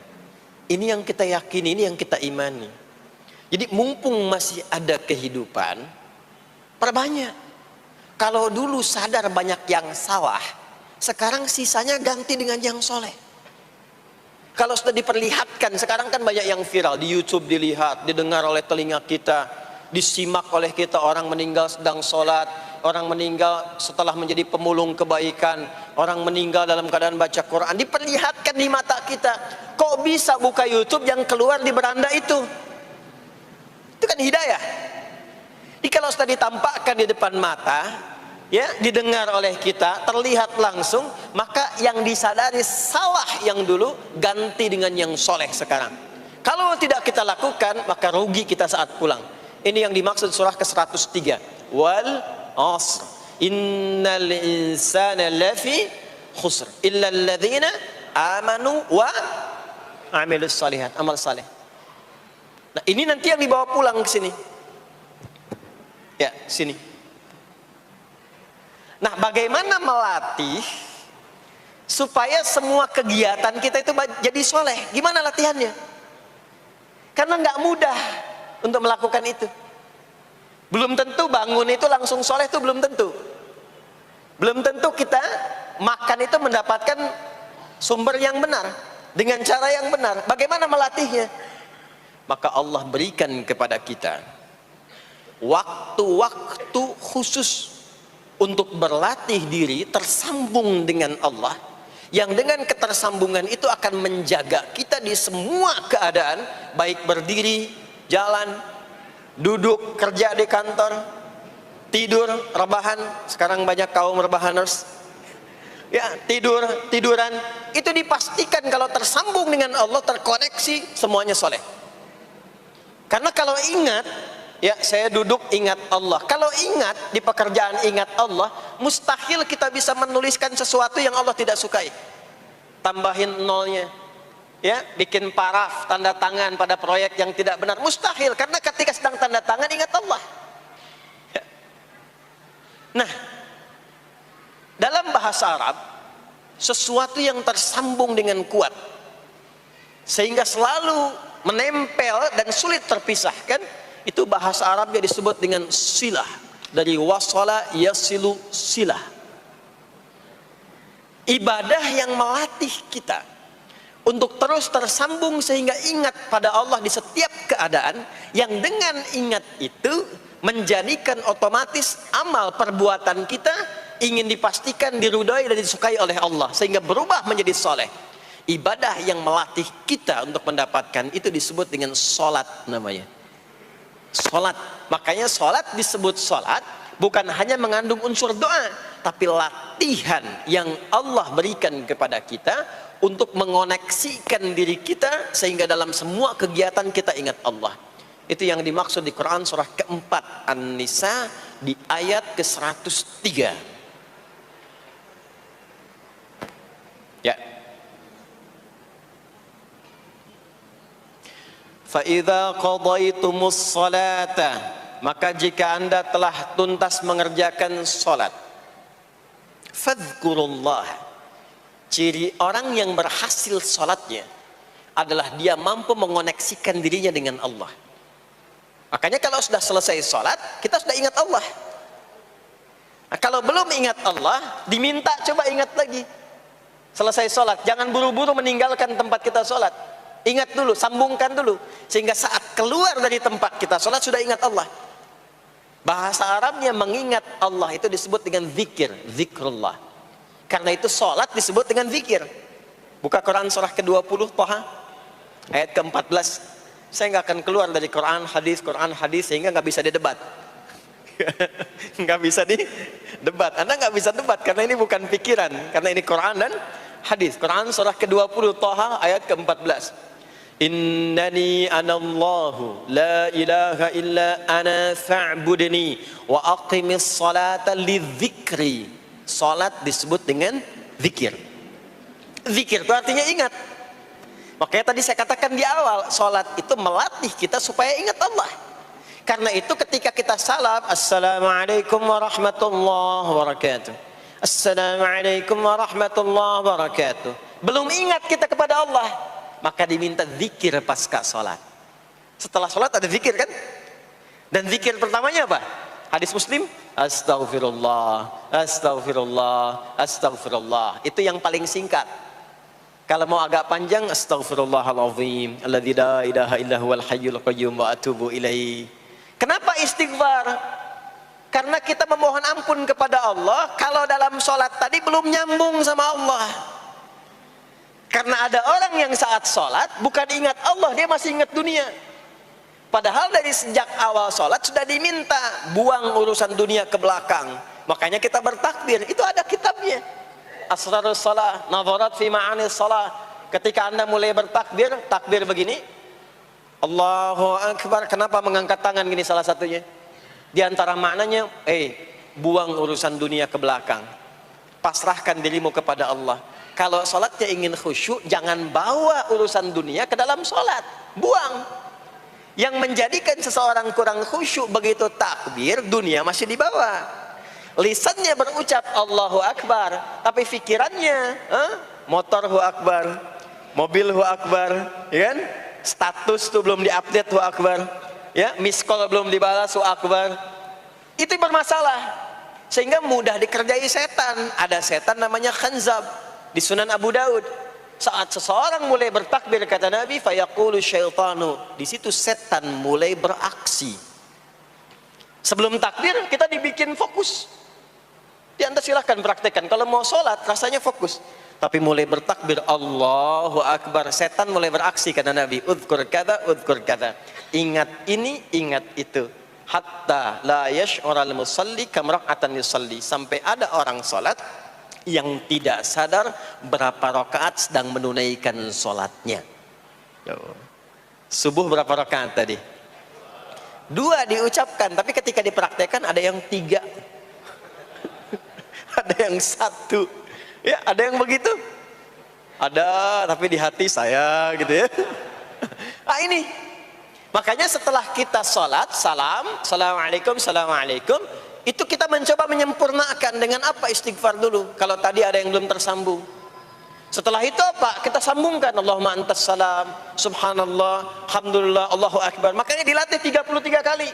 Speaker 2: Ini yang kita yakini, ini yang kita imani. Jadi mumpung masih ada kehidupan, perbanyak. Kalau dulu sadar banyak yang salah, sekarang sisanya ganti dengan yang soleh. Kalau sudah diperlihatkan, sekarang kan banyak yang viral di YouTube, dilihat, didengar oleh telinga kita, disimak oleh kita, orang meninggal sedang sholat, orang meninggal setelah menjadi pemulung kebaikan, orang meninggal dalam keadaan baca Quran, diperlihatkan di mata kita. Kok bisa buka YouTube yang keluar di beranda itu? Itu kan hidayah. Jadi kalau sudah ditampakkan di depan mata, ya, didengar oleh kita, terlihat langsung, maka yang disadari salah yang dulu ganti dengan yang soleh sekarang. Kalau tidak kita lakukan, maka rugi kita saat pulang. Ini yang dimaksud surah ke-103. Wal asr innal insana lafi khusr illa alladhina amanu wa amilus salihat, amal saleh. Nah, ini nanti yang dibawa pulang ke sini. Ya, sini. Nah, bagaimana melatih supaya semua kegiatan kita itu jadi soleh? Gimana latihannya? Karena nggak mudah untuk melakukan itu. Belum tentu bangun itu langsung soleh, itu belum tentu. Belum tentu kita makan itu mendapatkan sumber yang benar, dengan cara yang benar. Bagaimana melatihnya? Maka Allah berikan kepada kita waktu-waktu khusus untuk berlatih diri tersambung dengan Allah, yang dengan ketersambungan itu akan menjaga kita di semua keadaan, baik berdiri, jalan, duduk, kerja di kantor, tidur, rebahan. Sekarang banyak kaum rebahaners, ya, tiduran, itu dipastikan kalau tersambung dengan Allah, terkoneksi, semuanya soleh. Karena kalau ingat, ya, saya duduk ingat Allah. Kalau ingat di pekerjaan ingat Allah, mustahil kita bisa menuliskan sesuatu yang Allah tidak sukai. Tambahin nolnya, ya, bikin paraf, tanda tangan pada proyek yang tidak benar, mustahil. Karena ketika sedang tanda tangan ingat Allah. Ya. Nah, dalam bahasa Arab, sesuatu yang tersambung dengan kuat, sehingga selalu menempel dan sulit terpisahkan, itu bahasa Arabnya disebut dengan silah. Dari wasala yasilu silah. Ibadah yang melatih kita untuk terus tersambung sehingga ingat pada Allah di setiap keadaan, yang dengan ingat itu menjadikan otomatis amal perbuatan kita ingin dipastikan diridhoi dan disukai oleh Allah, sehingga berubah menjadi soleh. Ibadah yang melatih kita untuk mendapatkan itu disebut dengan sholat namanya. Sholat. Makanya sholat disebut sholat bukan hanya mengandung unsur doa, tapi latihan yang Allah berikan kepada kita untuk mengoneksikan diri kita sehingga dalam semua kegiatan kita ingat Allah. Itu yang dimaksud di Quran surah keempat An-Nisa di ayat ke-103. Ya. فَإِذَا قَضَيْتُمُ الصَّلَاةَ, maka jika anda telah tuntas mengerjakan salat, fadhkurullah. Ciri orang yang berhasil salatnya adalah dia mampu mengoneksikan dirinya dengan Allah. Makanya kalau sudah selesai sholat, kita sudah ingat Allah. Nah, kalau belum ingat Allah, diminta coba ingat lagi. Selesai sholat, jangan buru-buru meninggalkan tempat kita sholat. Ingat dulu, sambungkan dulu. Sehingga saat keluar dari tempat kita sholat, sudah ingat Allah. Bahasa Arabnya mengingat Allah itu disebut dengan zikir, zikrullah. Karena itu sholat disebut dengan zikir. Buka Quran surah ke-20, Toha, ayat ke-14. Saya nggak akan keluar dari Quran hadis, sehingga nggak bisa didebat. Nggak bisa didebat. Anda nggak bisa debat karena ini bukan pikiran, karena ini Quran dan hadis. Quran surah ke-20 Toha ayat ke-14. Innani anallahu la ilaha illa ana fa'budni wa aqimis salata lidzikri. Salat disebut dengan zikir. Zikir itu artinya ingat. Makanya tadi saya katakan di awal, salat itu melatih kita supaya ingat Allah. Karena itu ketika kita salam, Assalamualaikum warahmatullahi wabarakatuh, Assalamualaikum warahmatullahi wabarakatuh, belum ingat kita kepada Allah, maka diminta zikir pasca salat. Setelah salat ada zikir kan? Dan zikir pertamanya apa? Hadis Muslim, Astaghfirullah, Astaghfirullah, Astaghfirullah. Itu yang paling singkat. Kalau mau agak panjang, Astaghfirullahaladzim, alladzi la ilaha illa huwal hayyul qayyum wa atubu ilaih. Kenapa istighfar? Karena kita memohon ampun kepada Allah kalau dalam sholat tadi belum nyambung sama Allah. Karena ada orang yang saat sholat bukan ingat Allah, dia masih ingat dunia. Padahal dari sejak awal sholat sudah diminta buang urusan dunia ke belakang. Makanya kita bertakbir, itu ada kitabnya. Asrarus salah, nadharat fi ma'anis salah. Ketika Anda mulai bertakbir, takbir begini, Allahu Akbar. Kenapa mengangkat tangan gini salah satunya? Di antara maknanya, buang urusan dunia ke belakang. Pasrahkan dirimu kepada Allah. Kalau salatnya ingin khusyuk, jangan bawa urusan dunia ke dalam salat. Buang. Yang menjadikan seseorang kurang khusyuk begitu takbir, dunia masih dibawa. Lisannya berucap Allahu Akbar, tapi pikirannya motor Hu Akbar, mobil Hu Akbar, ya kan? Status tuh belum diupdate Hu Akbar, ya, miss call belum dibalas Hu Akbar. Itu bermasalah, sehingga mudah dikerjai setan. Ada setan namanya khanzab di Sunan Abu Daud. Saat seseorang mulai bertakbir, kata Nabi, fayaqulu syaitanu, di situ setan mulai beraksi. Sebelum takbir kita dibikin fokus. Ya, Anda silahkan praktekkan. Kalau mau sholat rasanya fokus. Tapi mulai bertakbir Allahu Akbar, setan mulai beraksi, kata Nabi. Udhkur kada, udhkur kada. Ingat ini, ingat itu. Hatta la yash'ural musalli kamra'atan yusalli. Sampai ada orang sholat yang tidak sadar berapa rakaat sedang menunaikan sholatnya. Subuh berapa rakaat tadi? 2 diucapkan, tapi ketika dipraktekkan ada yang 3. Ada yang 1, ya, ada yang begitu, ada tapi di hati saya gitu ya. Nah ini, makanya setelah kita sholat, salam, assalamualaikum, assalamualaikum, itu kita mencoba menyempurnakan dengan apa? Istighfar dulu. Kalau tadi ada yang belum tersambung, setelah itu apa? Kita sambungkan, Allahumma antas salam, subhanallah, alhamdulillah, Allahu Akbar. Makanya dilatih 33 kali.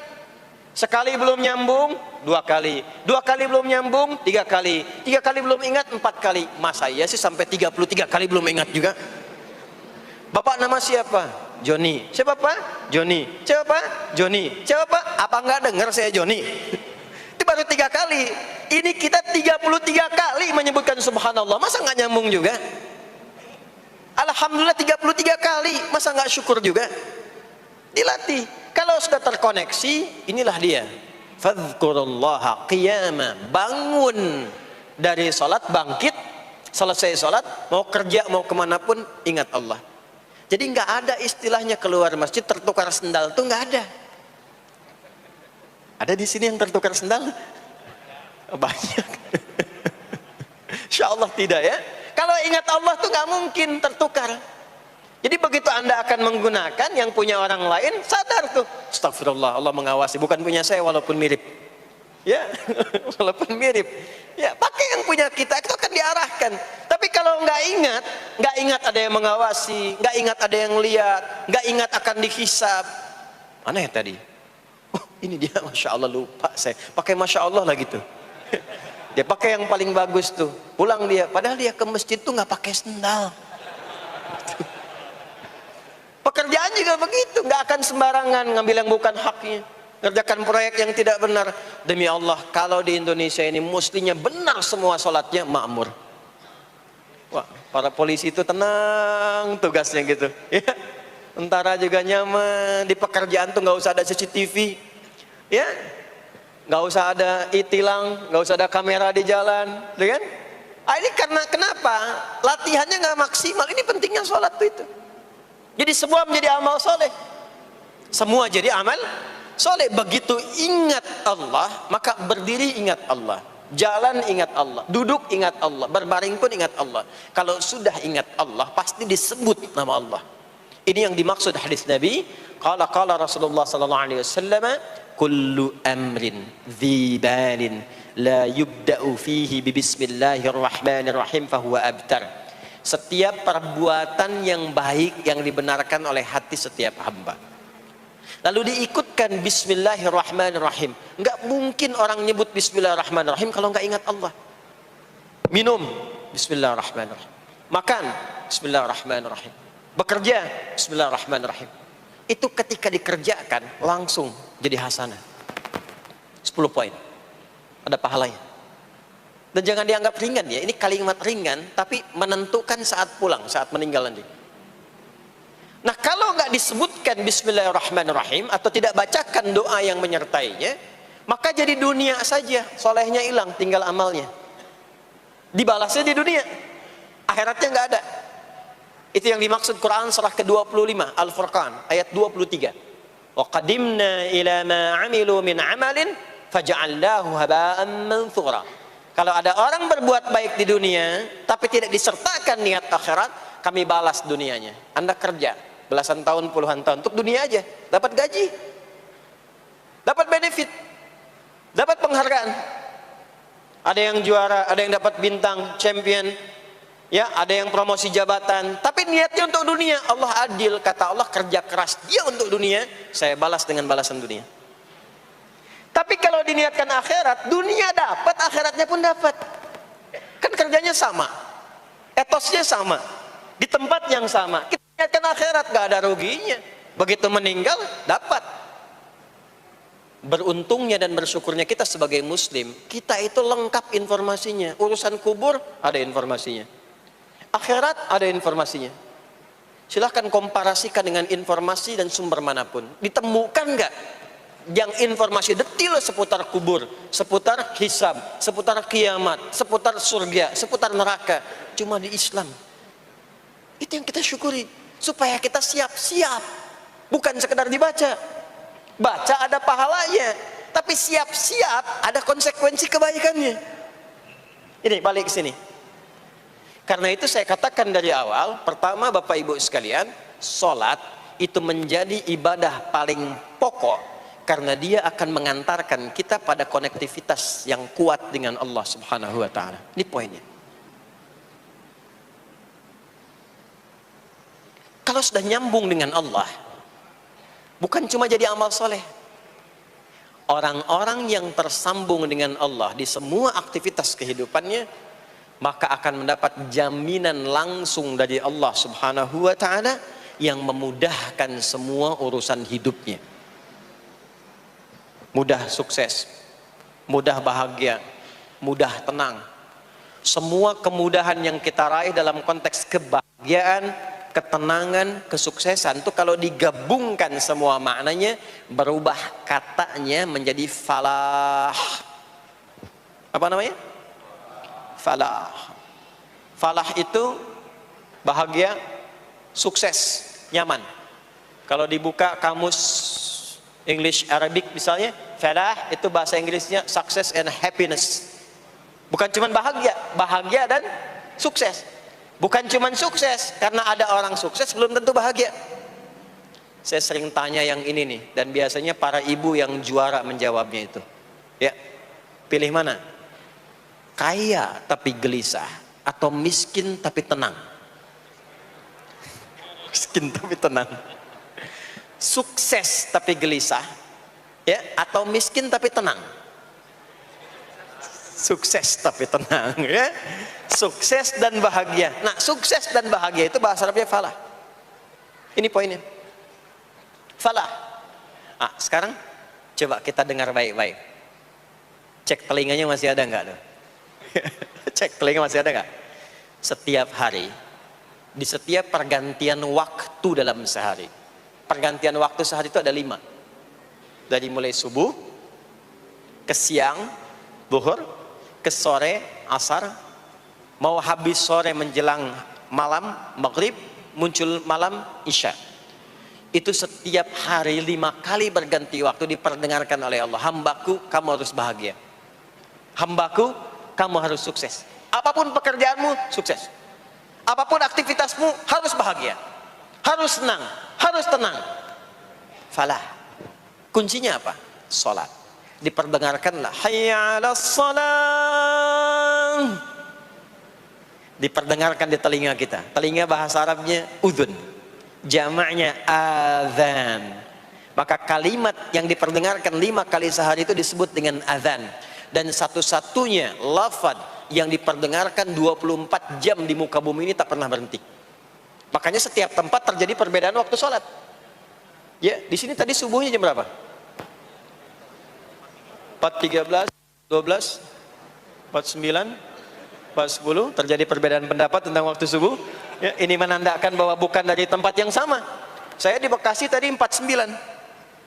Speaker 2: Sekali belum nyambung, 2 kali. 2 kali belum nyambung, 3 kali. 3 kali belum ingat, 4 kali. Masa iya sih sampai 33 kali belum ingat juga? Bapak nama siapa? Joni. Siapa Pak? Joni. Siapa? Joni. Siapa? Apa enggak dengar saya Joni? Itu baru 3 kali. Ini kita 33 kali menyebutkan subhanallah. Masa enggak nyambung juga? Alhamdulillah 33 kali. Masa enggak syukur juga? Dilatih. Kalau sudah terkoneksi, inilah dia. Fadhkurullaha qiyama. Bangun dari sholat, bangkit, selesai sholat, mau kerja, mau kemanapun, ingat Allah. Jadi nggak ada istilahnya keluar masjid tertukar sendal, tuh nggak ada. Ada di sini yang tertukar sendal? Banyak. Insya Allah tidak ya. Kalau ingat Allah tuh nggak mungkin tertukar. Jadi begitu Anda akan menggunakan yang punya orang lain, sadar tuh, astagfirullah, Allah mengawasi, bukan punya saya walaupun mirip. Ya, walaupun mirip. Ya, pakai yang punya kita itu akan diarahkan. Tapi kalau nggak ingat ada yang mengawasi, nggak ingat ada yang lihat, nggak ingat akan dihisab. Mana ya tadi? Oh, ini dia, masya Allah, lupa saya. Pakai masya Allah lah gitu. Dia pakai yang paling bagus tuh. Pulang dia, padahal dia ke masjid tuh nggak pakai sendal. Pekerjaan juga begitu, nggak akan sembarangan ngambil yang bukan haknya, ngerjakan proyek yang tidak benar. Demi Allah, kalau di Indonesia ini mestinya benar semua sholatnya, makmur. Wah, para polisi itu tenang tugasnya gitu, ya. Tentara juga nyaman, di pekerjaan tuh nggak usah ada CCTV, ya, nggak usah ada e-tilang, nggak usah ada kamera di jalan, kan? Ini karena kenapa? Latihannya nggak maksimal. Ini pentingnya sholat tuh itu. Jadi semua menjadi amal soleh. Semua jadi amal soleh. Begitu ingat Allah, maka berdiri ingat Allah, jalan ingat Allah, duduk ingat Allah, berbaring pun ingat Allah. Kalau sudah ingat Allah, pasti disebut nama Allah. Ini yang dimaksud hadis Nabi. Qala Rasulullah sallallahu alaihi wasallam, kullu amrin dhi balin la yubda'u fihi bi bismillahirrahmanirrahim fahuwa abtar. Setiap perbuatan yang baik yang dibenarkan oleh hati setiap hamba, lalu diikutkan bismillahirrahmanirrahim. Enggak mungkin orang nyebut bismillahirrahmanirrahim kalau enggak ingat Allah. Minum, bismillahirrahmanirrahim. Makan, bismillahirrahmanirrahim. Bekerja, bismillahirrahmanirrahim. Itu ketika dikerjakan langsung jadi hasanah. 10 poin. Ada pahalanya. Dan jangan dianggap ringan ya, ini kalimat ringan tapi menentukan saat pulang, saat meninggal nanti. Nah, kalau nggak disebutkan bismillahirrahmanirrahim atau tidak bacakan doa yang menyertainya, maka jadi dunia saja, solehnya hilang, tinggal amalnya. Dibalasnya di dunia, akhiratnya nggak ada. Itu yang dimaksud Quran surah ke-25 Al-Furqan ayat 23. Wa qadimna ila ma 'amilu min 'amalin faja'alnahu haba'an manthura. Kalau ada orang berbuat baik di dunia tapi tidak disertakan niat akhirat, kami balas dunianya. Anda kerja belasan tahun, puluhan tahun untuk dunia aja, dapat gaji, dapat benefit, dapat penghargaan. Ada yang juara, ada yang dapat bintang, champion, ya, ada yang promosi jabatan, tapi niatnya untuk dunia. Allah adil, kata Allah, kerja keras dia untuk dunia, saya balas dengan balasan dunia. Tapi kalau diniatkan akhirat, dunia dapat, akhiratnya pun dapat. Kan kerjanya sama, etosnya sama, di tempat yang sama. Kita niatkan akhirat, gak ada ruginya. Begitu meninggal, dapat. Beruntungnya dan bersyukurnya kita sebagai muslim, kita itu lengkap informasinya. Urusan kubur, ada informasinya. Akhirat, ada informasinya. Silahkan komparasikan dengan informasi dan sumber manapun. Ditemukan gak yang informasi detil seputar kubur, seputar hisab, seputar kiamat, seputar surga, seputar neraka? Cuma di Islam. Itu yang kita syukuri, supaya kita siap-siap. Bukan sekedar dibaca. Baca ada pahalanya, tapi siap-siap ada konsekuensi kebaikannya. Ini balik ke sini. Karena itu saya katakan dari awal, pertama Bapak Ibu sekalian, sholat itu menjadi ibadah paling pokok. Karena dia akan mengantarkan kita pada konektivitas yang kuat dengan Allah Subhanahu wa ta'ala. Ini poinnya. Kalau sudah nyambung dengan Allah, bukan cuma jadi amal soleh. Orang-orang yang tersambung dengan Allah di semua aktivitas kehidupannya, maka akan mendapat jaminan langsung dari Allah Subhanahu wa ta'ala yang memudahkan semua urusan hidupnya. Mudah sukses, mudah bahagia, mudah tenang. Semua kemudahan yang kita raih dalam konteks kebahagiaan, ketenangan, kesuksesan itu kalau digabungkan semua maknanya, berubah katanya menjadi falah. Apa namanya? Falah. Falah itu bahagia, sukses, nyaman. Kalau dibuka kamus English Arabic misalnya, falah itu bahasa Inggrisnya success and happiness. Bukan cuma bahagia, bahagia dan sukses. Bukan cuma sukses, karena ada orang sukses belum tentu bahagia. Saya sering tanya yang ini nih, dan biasanya para ibu yang juara menjawabnya itu. Ya, pilih mana? Kaya tapi gelisah atau miskin tapi tenang? Miskin tapi tenang. Sukses tapi gelisah, ya, atau miskin tapi tenang? Sukses tapi tenang, ya. Sukses dan bahagia. Nah, sukses dan bahagia itu bahasa Arabnya falah. Ini poinnya. Falah. Ah, sekarang coba kita dengar baik-baik. Cek telinganya masih ada enggak tuh? Cek telinga masih ada enggak? Setiap hari, di setiap pergantian waktu dalam sehari. Pergantian waktu sehari itu ada 5. Dari mulai subuh, ke siang, zuhur, ke sore, asar, mau habis sore menjelang malam, maghrib, muncul malam, isya. Itu setiap hari 5 kali berganti waktu diperdengarkan oleh Allah. Hambaku, kamu harus bahagia. Hambaku, kamu harus sukses. Apapun pekerjaanmu, sukses. Apapun aktivitasmu, harus bahagia. Harus senang, harus tenang. Falah. Kuncinya apa? Salat. Diperdengarkanlah hayya 'alas shalah. Diperdengarkan di telinga kita. Telinga bahasa Arabnya udhun. Jamaknya adzan. Maka kalimat yang diperdengarkan 5 kali sehari itu disebut dengan adzan. Dan satu-satunya lafaz yang diperdengarkan 24 jam di muka bumi ini tak pernah berhenti. Makanya setiap tempat terjadi perbedaan waktu sholat. Ya, di sini tadi subuhnya jam berapa? 4.13, 12, 49, 4.10. Terjadi perbedaan pendapat tentang waktu subuh. Ya, ini menandakan bahwa bukan dari tempat yang sama. Saya di Bekasi tadi 49,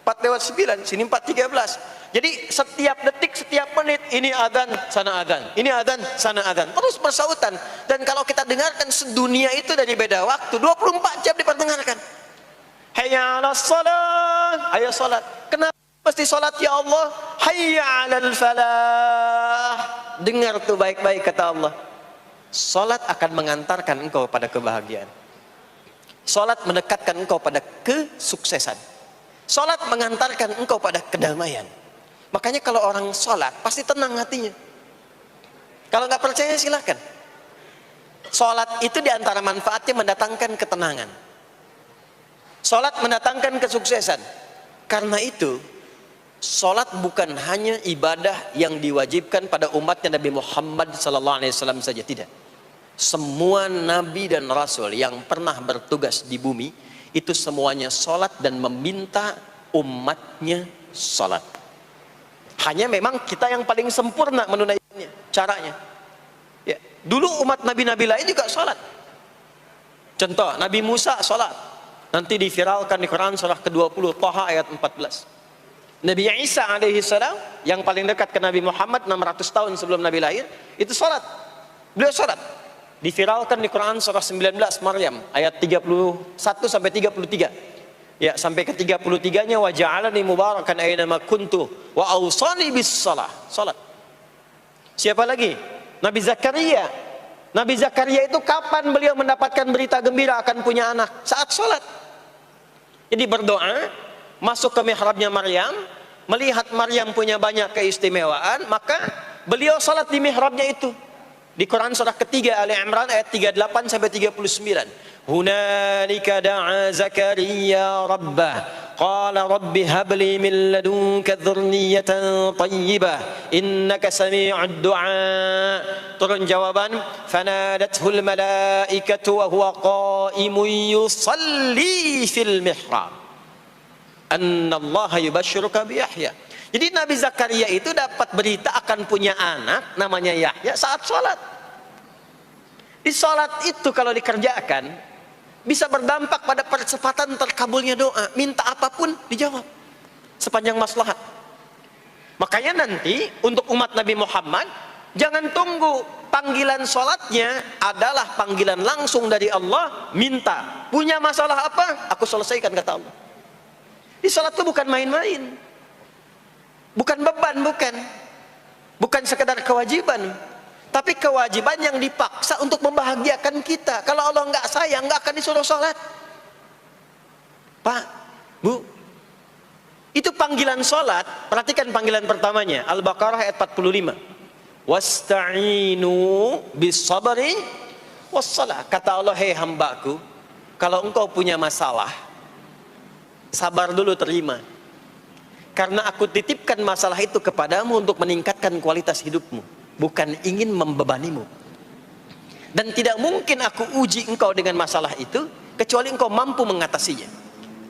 Speaker 2: 4:09, sini 4.13. Jadi setiap detik, setiap menit, ini adzan, sana adzan, ini adzan, sana adzan, terus bersautan. Dan kalau kita dengarkan sedunia itu dari beda waktu, 24 jam diperdengarkan. Hayya 'alas shalah, ayo salat. Kenapa mesti salat ya Allah? Hayya 'alal falah. Dengar tuh baik-baik kata Allah. Salat akan mengantarkan engkau pada kebahagiaan. Salat mendekatkan engkau pada kesuksesan. Salat mengantarkan engkau pada kedamaian. Makanya kalau orang sholat pasti tenang hatinya. Kalau nggak percaya silahkan. Sholat itu diantara manfaatnya mendatangkan ketenangan. Sholat mendatangkan kesuksesan. Karena itu sholat bukan hanya ibadah yang diwajibkan pada umatnya Nabi Muhammad SAW saja, tidak. Semua nabi dan rasul yang pernah bertugas di bumi itu semuanya sholat dan meminta umatnya sholat. Hanya memang kita yang paling sempurna menunaikannya, caranya. Ya, dulu umat nabi-nabi lain juga sholat. Contoh, Nabi Musa sholat. Nanti diviralkan di Quran surah ke-20, Taha ayat 14. Nabi Isa alaihi salam yang paling dekat ke Nabi Muhammad 600 tahun sebelum Nabi lahir, itu sholat. Beliau sholat. Diviralkan di Quran surah 19 Maryam ayat 31 sampai 33. Ya, sampai ke 33-nya wa ja'alani mubarakan aina ma kuntu wa awsani bis shalah. Salat. Siapa lagi? Nabi Zakaria. Nabi Zakaria itu kapan beliau mendapatkan berita gembira akan punya anak? Saat salat. Jadi berdoa, masuk ke mihrabnya Maryam, melihat Maryam punya banyak keistimewaan, maka beliau salat di mihrabnya itu. Di Quran surah ketiga Ali Imran ayat 38 sampai 39. Hunalika da'a Zakaria rabbah qala rabbi habli min ladunka dzurriyyatan thayyibah innaka sami'ud du'a. Turun jawaban, fanadathul malaikatu wa huwa qa'imun yusalli fil mihrab anna Allah yubashshiruka bi Yahya. Jadi Nabi Zakaria itu dapat berita akan punya anak namanya Yahya saat sholat. Di sholat itu kalau dikerjakan bisa berdampak pada percepatan terkabulnya doa. Minta apapun dijawab sepanjang maslahat. Makanya nanti untuk umat Nabi Muhammad, jangan tunggu panggilan sholatnya adalah panggilan langsung dari Allah. Minta, punya masalah apa? Aku selesaikan, kata Allah. Di sholat itu bukan main-main, bukan beban, bukan sekedar kewajiban, tapi kewajiban yang dipaksa untuk membahagiakan kita. Kalau Allah nggak sayang, nggak akan disuruh sholat. Pak, Bu, itu panggilan sholat. Perhatikan panggilan pertamanya, Al-Baqarah ayat 45. wasta'inu bis-sabri was-salah. Kata Allah, hei hambaku, kalau engkau punya masalah, sabar dulu, terima. Karena aku titipkan masalah itu kepadamu untuk meningkatkan kualitas hidupmu, bukan ingin membebanimu. Dan tidak mungkin aku uji engkau dengan masalah itu kecuali engkau mampu mengatasinya.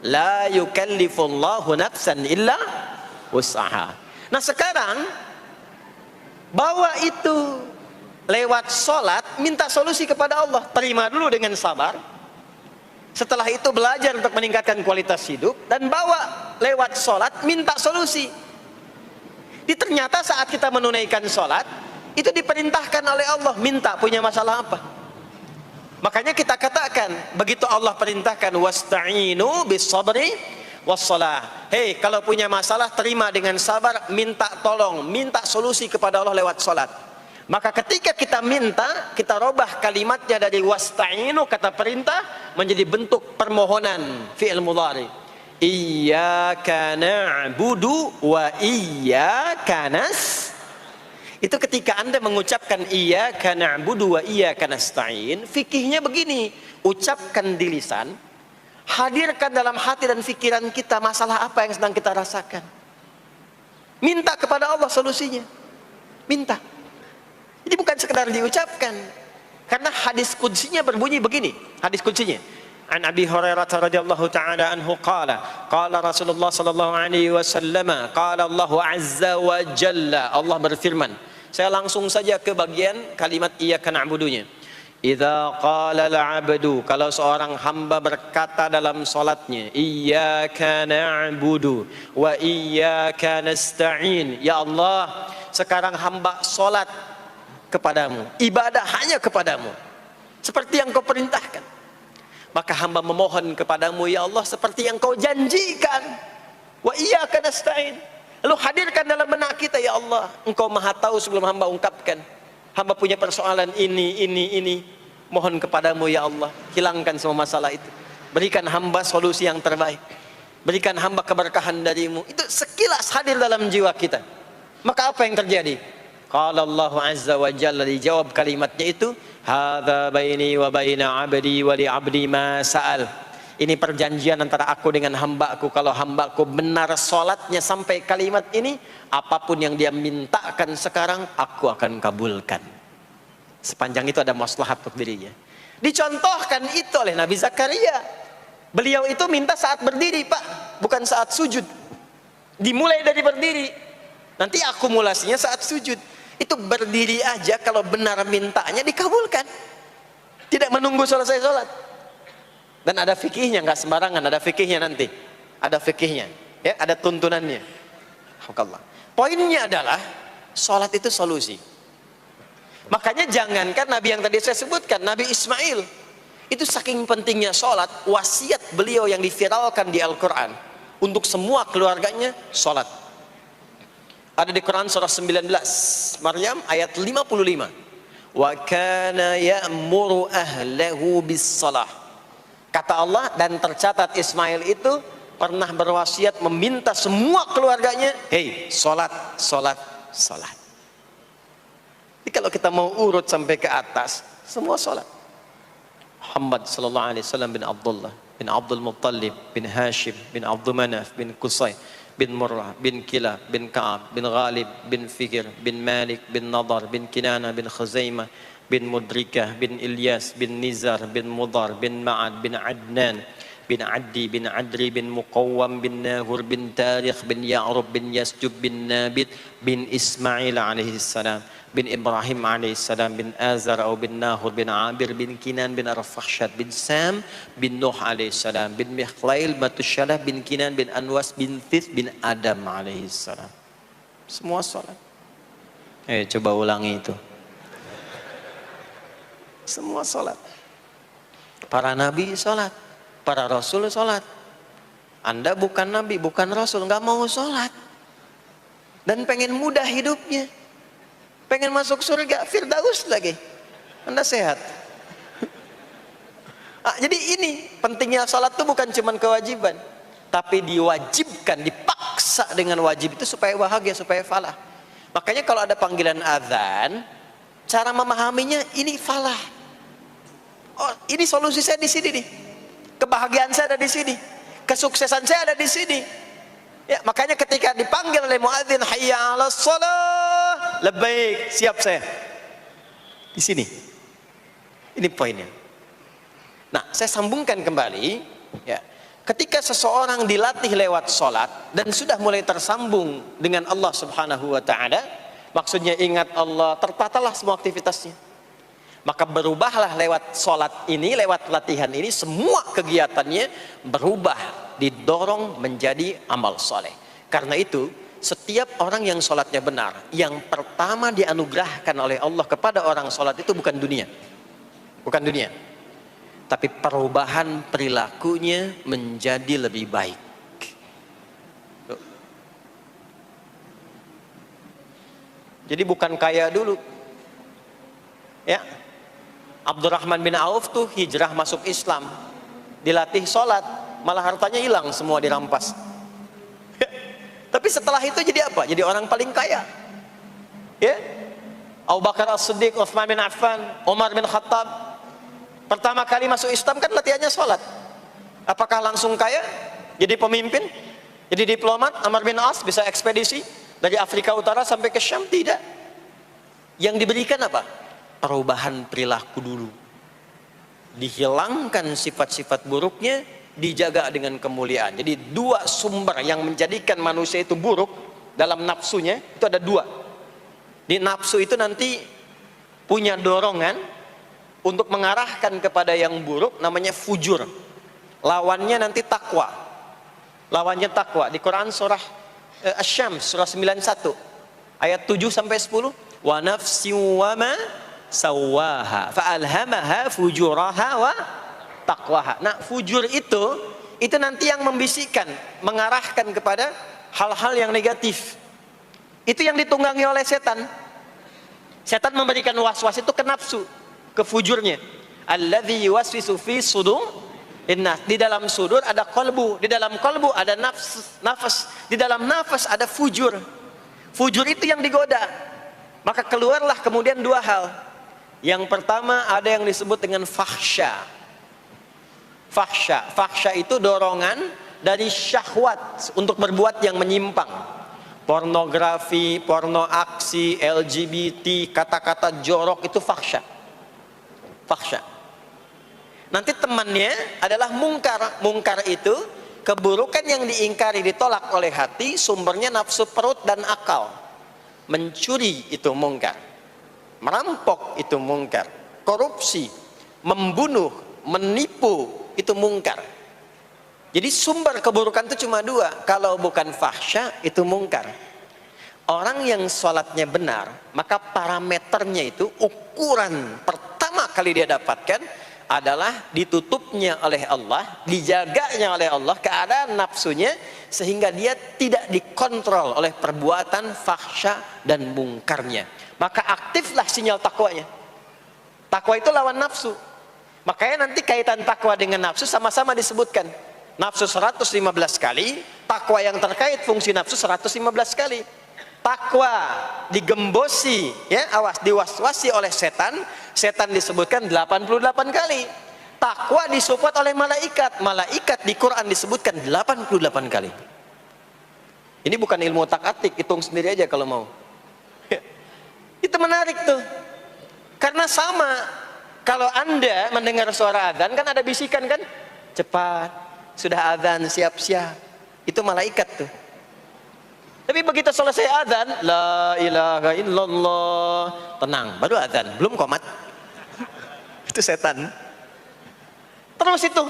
Speaker 2: La yukallifullahu nafsan illa wus'aha. Nah sekarang bawa itu lewat sholat, minta solusi kepada Allah. Terima dulu dengan sabar. Setelah itu belajar untuk meningkatkan kualitas hidup, dan bawa lewat sholat, minta solusi. Ternyata saat kita menunaikan sholat, itu diperintahkan oleh Allah, minta punya masalah apa. Makanya kita katakan, begitu Allah perintahkan, wasta'inu bis-sabri was-salah. Hei, kalau punya masalah, terima dengan sabar, minta tolong, minta solusi kepada Allah lewat sholat. Maka ketika kita minta, kita robah kalimatnya dari wasta'inu, kata perintah, menjadi bentuk permohonan, fi'il mudhari. Iyyaka na'budu wa iyyaka itu ketika Anda mengucapkan iyyaka na'budu wa iyyaka nasta'in, fikihnya begini, ucapkan di lisan, hadirkan dalam hati dan pikiran kita masalah apa yang sedang kita rasakan. Minta kepada Allah solusinya. Minta. Jadi bukan sekedar diucapkan. Karena hadis qudsinya berbunyi begini, hadis qudsinya. An Abi Hurairah radhiyallahu ta'ala anhu qala Rasulullah sallallahu alaihi wasallam qala Allah azza wa jalla, Allah berfirman. Saya langsung saja ke bagian kalimat iyyaka na'budunya. Idza qala al-'abdu, kalau seorang hamba berkata dalam salatnya, iyyaka na'budu wa iyyaka nasta'in, ya Allah, sekarang hamba salat kepadamu, ibadah hanya kepadamu, seperti yang kau perintahkan. Maka hamba memohon kepadamu, ya Allah, seperti yang kau janjikan. Wa iyyaka nasta'in. Lalu hadirkan dalam benak kita, ya Allah, engkau maha tahu sebelum hamba ungkapkan. Hamba punya persoalan ini. Mohon kepadamu, ya Allah, hilangkan semua masalah itu. Berikan hamba solusi yang terbaik. Berikan hamba keberkahan darimu. Itu sekilas hadir dalam jiwa kita. Maka apa yang terjadi? Qala Allah azza wa jalla, dijawab kalimatnya itu, hadza baini wa baina 'abdi wa li 'abdi ma sa'al. Ini perjanjian antara aku dengan hambaku. Kalau hambaku benar salatnya sampai kalimat ini, apapun yang dia mintakan sekarang, aku akan kabulkan. Sepanjang itu ada maslahat untuk dirinya. Dicontohkan itu oleh Nabi Zakaria. Beliau itu minta saat berdiri, Pak, bukan saat sujud. Dimulai dari berdiri, nanti akumulasinya saat sujud. Itu berdiri aja, kalau benar mintanya dikabulkan, tidak menunggu selesai sholat. Dan ada fikihnya, nggak sembarangan, ada fikihnya nanti, ada fikihnya, ya, ada tuntunannya. Alhamdulillah. Poinnya adalah sholat itu solusi. Makanya jangankan Nabi yang tadi saya sebutkan, Nabi Ismail itu saking pentingnya sholat, wasiat beliau yang diviralkan di Al-Quran untuk semua keluarganya, sholat. Ada di Quran surah 19 Maryam ayat 55. Wa kana ya'muru ahlahu bis-shalah. Kata Allah, dan tercatat Ismail itu pernah berwasiat meminta semua keluarganya, hei, salat, salat, salat. Jadi kalau kita mau urut sampai ke atas, semua salat. Muhammad sallallahu alaihi wasallam bin Abdullah bin Abdul Muttalib bin Hashim bin Abdul Manaf bin Qusay bin Murrah bin Kilab bin Ka'ab bin Ghalib bin Fikir bin Malik bin Nadar bin Kinana bin Khuzaimah bin Mudrikah bin Ilyas bin Nizar bin Mudar bin Ma'ad bin Adnan bin Addi bin Adri bin Muqawwam bin Nahur bin Tarikh bin Ya'rub bin Yasjub bin Nabit bin Ismail alaihi salam bin Ibrahim alaihissalam bin Azar atau bin Nahur bin Abir bin Kinan bin Arfakhshad bin Sam bin Nuh alaihissalam bin Mikhlail Matusyalah bin Kinan bin Anwas bin Thith bin Adam alaihissalam. Semua salat. Coba ulangi itu. Semua salat. Para nabi salat, para rasul salat. Anda bukan nabi, bukan rasul, nggak mau salat dan pengen mudah hidupnya, pengen masuk surga Firdaus lagi, Anda sehat. Jadi ini pentingnya salat itu bukan cuma kewajiban, tapi diwajibkan, dipaksa dengan wajib itu supaya bahagia, supaya falah. Makanya kalau ada panggilan azan, cara memahaminya ini falah. Oh, ini solusi saya di sini nih. Kebahagiaan saya ada di sini. Kesuksesan saya ada di sini. Ya, makanya ketika dipanggil oleh muadzin, hayya 'alas shalah, labbaik, siap saya. Di sini. Ini poinnya. Nah, saya sambungkan kembali, ya. Ketika seseorang dilatih lewat salat dan sudah mulai tersambung dengan Allah Subhanahu wa taala, maksudnya ingat Allah, tertatalah semua aktivitasnya. Maka berubahlah lewat salat ini, lewat latihan ini, semua kegiatannya berubah, didorong menjadi amal soleh. Karena itu, setiap orang yang salatnya benar, yang pertama dianugerahkan oleh Allah kepada orang salat itu bukan dunia. Bukan dunia. Tapi perubahan perilakunya menjadi lebih baik. Jadi bukan kaya dulu. Ya. Abdurrahman bin Auf tuh hijrah masuk Islam. Dilatih sholat, malah hartanya hilang semua dirampas. Ya. Tapi setelah itu jadi apa? Jadi orang paling kaya. Ya. Abu Bakar As-Siddiq, Utsman bin Affan, Umar bin Khattab. Pertama kali masuk Islam kan latihannya sholat. Apakah langsung kaya? Jadi pemimpin? Jadi diplomat? Amr bin As bisa ekspedisi dari Afrika Utara sampai ke Syam? Tidak. Yang diberikan apa? Perubahan perilaku dulu. Dihilangkan sifat-sifat buruknya, dijaga dengan kemuliaan. Jadi dua sumber yang menjadikan manusia itu buruk dalam nafsunya, itu ada dua. Di nafsu itu nanti punya dorongan untuk mengarahkan kepada yang buruk, namanya fujur. Lawannya nanti takwa. Lawannya takwa. Di Quran surah Asy-Syams surah 91 ayat 7 sampai 10, wa nafsi wa ma sawwaha fa'alhamaha fujuraha wa taqwaha. Nah, fujur itu nanti yang membisikkan, mengarahkan kepada hal-hal yang negatif. Itu yang ditunggangi oleh setan. Setan memberikan was-was itu ke nafsu, ke fujurnya. Alladzi yuwaswisu fi sudur innas. Di dalam sudur ada qalbu, di dalam qalbu ada nafas, di dalam nafas ada fujur. Fujur itu yang digoda. Maka keluarlah kemudian dua hal. Yang pertama ada yang disebut dengan fahsya. Fahsya itu dorongan dari syahwat untuk berbuat yang menyimpang. Pornografi, porno aksi, LGBT, kata-kata jorok itu fahsya. Fahsya. Nanti temannya adalah mungkar. Mungkar itu keburukan yang diingkari, ditolak oleh hati, sumbernya nafsu perut dan akal. Mencuri itu mungkar. Merampok itu mungkar. Korupsi, membunuh, menipu itu mungkar. Jadi sumber keburukan itu cuma dua. Kalau bukan fahsya itu mungkar. Orang yang sholatnya benar, maka parameternya itu, ukuran pertama kali dia dapatkan adalah ditutupnya oleh Allah, dijaganya oleh Allah keadaan nafsunya, sehingga dia tidak dikontrol oleh perbuatan fahsya dan mungkarnya. Maka aktiflah sinyal takwanya. Takwa itu lawan nafsu. Makanya nanti kaitan takwa dengan nafsu sama-sama disebutkan. Nafsu 115 kali, takwa yang terkait fungsi nafsu 115 kali. Takwa digembosi, ya, awas, diwaswasi oleh setan, setan disebutkan 88 kali. Takwa disupport oleh malaikat, malaikat di Quran disebutkan 88 kali. Ini bukan ilmu tak-atik, hitung sendiri aja kalau mau. Itu menarik tuh. Karena sama, kalau Anda mendengar suara adzan kan ada bisikan kan? Cepat, sudah adzan, siap-siap. Itu malaikat tuh. Tapi begitu selesai adzan, la ilaha illallah, tenang, baru adzan, belum qomat. Itu setan. Terus itu,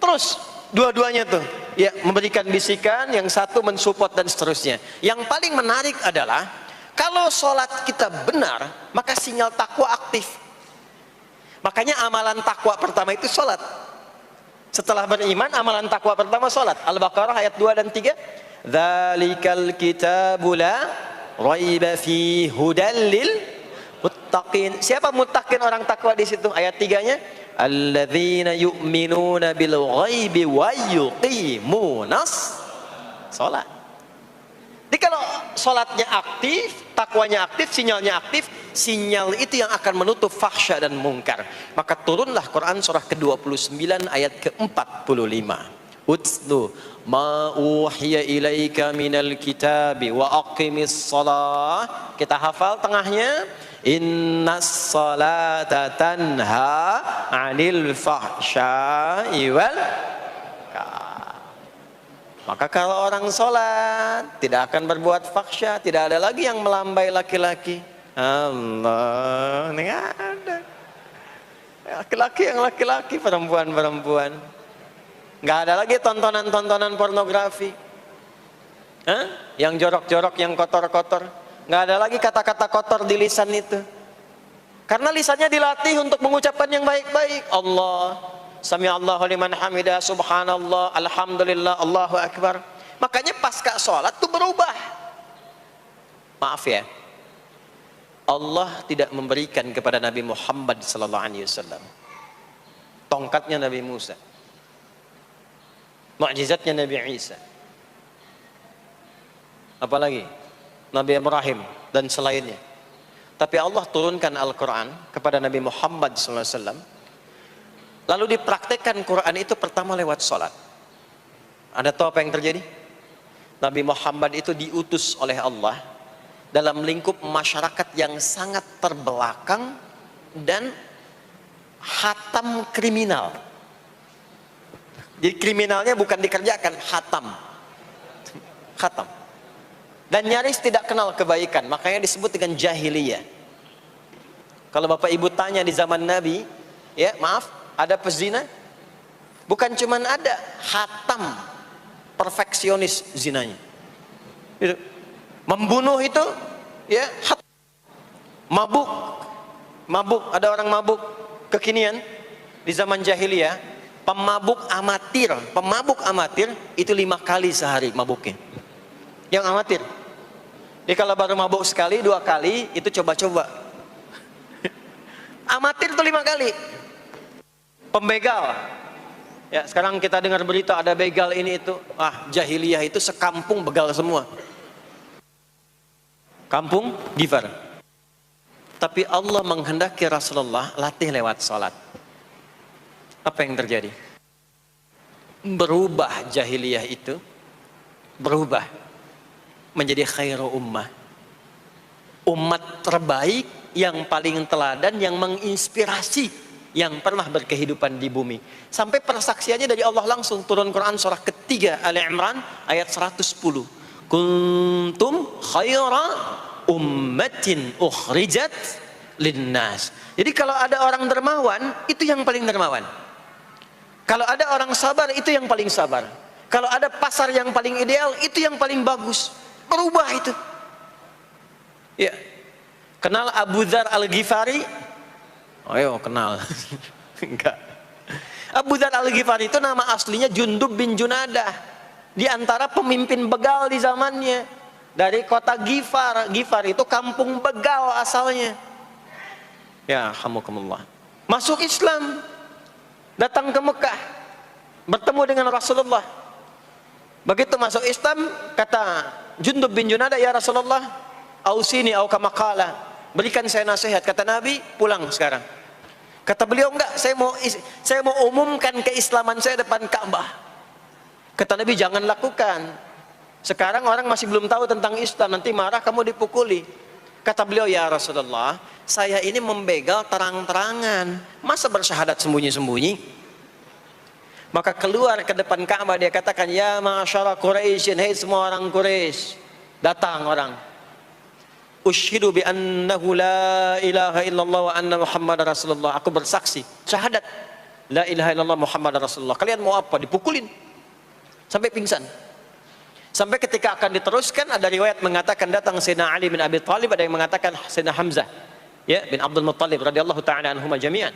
Speaker 2: terus dua-duanya tuh, ya, memberikan bisikan, yang satu mensupport dan seterusnya. Yang paling menarik adalah kalau sholat kita benar, maka sinyal takwa aktif. Makanya amalan takwa pertama itu sholat. Setelah beriman, amalan takwa pertama sholat. Al-Baqarah ayat 2 dan 3. Dzalikal kitabu la raiba fi hudal lil muttaqin. Siapa muttaqin, orang takwa di situ? Ayat 3-nya, alladzina yu'minuna bil ghaibi wa yuqimunas shalah. Jadi kalau salatnya aktif, takwanya aktif, sinyalnya aktif, sinyal itu yang akan menutup fahsya dan mungkar. Maka turunlah Quran surah ke-29 ayat ke-45. Utslu ma uhiya ilaika minal kitabi wa aqimis shalah. Kita hafal tengahnya. Innas salata tanha 'anil fahsya'i wal munkar. Maka kalau orang sholat tidak akan berbuat fahsya, tidak ada lagi yang melambai laki-laki. Allah, ini ada laki-laki yang laki-laki, perempuan-perempuan. Nggak ada lagi tontonan-tontonan pornografi, yang jorok-jorok, yang kotor-kotor. Nggak ada lagi kata-kata kotor di lisan itu, karena lisannya dilatih untuk mengucapkan yang baik-baik. Allah, Sami'allahu liman hamidah, subhanallah, alhamdulillah, Allahu akbar. Makanya pasca sholat itu berubah. Maaf ya, Allah tidak memberikan kepada Nabi Muhammad SAW tongkatnya Nabi Musa, mukjizatnya Nabi Isa, apalagi Nabi Ibrahim dan selainnya. Tapi Allah turunkan Al-Quran kepada Nabi Muhammad SAW, lalu dipraktekkan Quran itu pertama lewat sholat. Anda tahu apa yang terjadi? Nabi Muhammad itu diutus oleh Allah dalam lingkup masyarakat yang sangat terbelakang dan hatam kriminal. Jadi kriminalnya bukan dikerjakan, hatam. Dan nyaris tidak kenal kebaikan, makanya disebut dengan jahiliyah. Kalau Bapak Ibu tanya di zaman Nabi, ya maaf, ada pezina? Bukan cuman ada, hatam, perfeksionis zinanya. Itu. Membunuh itu, ya, mabuk, ada orang mabuk kekinian di zaman jahiliyah, pemabuk amatir itu 5 kali sehari mabuknya. Yang amatir. Jadi kalau baru mabuk sekali, 2 kali, itu coba-coba. Amatir itu 5 kali. Pembegal. Ya, sekarang kita dengar berita ada begal ini itu. Jahiliyah itu sekampung begal semua. Kampung Gifar. Tapi Allah menghendaki Rasulullah latih lewat sholat. Apa yang terjadi? Berubah jahiliyah itu, berubah menjadi khairu ummah, umat terbaik yang paling teladan, yang menginspirasi, yang pernah berkehidupan di bumi. Sampai persaksiannya dari Allah langsung. Turun Quran surah ketiga Ali Imran ayat 110. Kuntum khaira ummatin ukhrijat linnas. Jadi kalau ada orang dermawan, itu yang paling dermawan. Kalau ada orang sabar, itu yang paling sabar. Kalau ada pasar yang paling ideal, itu yang paling bagus. Berubah itu. Ya. Kenal Abu Dzar Al-Ghifari? Ayo kenal. Enggak. Abu Dzar Al-Ghifari itu nama aslinya Jundub bin Junadah. Di antara pemimpin begal di zamannya. Dari kota Ghifar. Ghifar itu kampung begal asalnya. Ya, hamukumullah. Masuk Islam. Datang ke Mekah. Bertemu dengan Rasulullah. Begitu masuk Islam, kata Jundub bin Junadah, ya Rasulullah, ausini au kama qala, berikan saya nasihat. Kata Nabi, pulang sekarang. Kata beliau, enggak, saya mau umumkan keislaman saya depan Ka'bah. Kata Nabi, jangan lakukan. Sekarang orang masih belum tahu tentang Islam, nanti marah kamu dipukuli. Kata beliau, ya Rasulullah, saya ini membegal terang-terangan, masa bersyahadat sembunyi-sembunyi? Maka keluar ke depan Ka'bah, dia katakan, ya ma'asyara Quraisyin, hei semua orang Quraisy. Datang orang. Usyhidu bi annahu la ilaha illallah wa anna Muhammadar Rasulullah. Aku bersaksi, syahadat la ilaha illallah Muhammadar Rasulullah. Kalian mau apa? Dipukulin sampai pingsan. Sampai ketika akan diteruskan, ada riwayat mengatakan datang Sayyidina Ali bin Abi Thalib, ada yang mengatakan Sayyidina Hamzah, ya, bin Abdul Muttalib radhiyallahu ta'ala anhuma jami'an.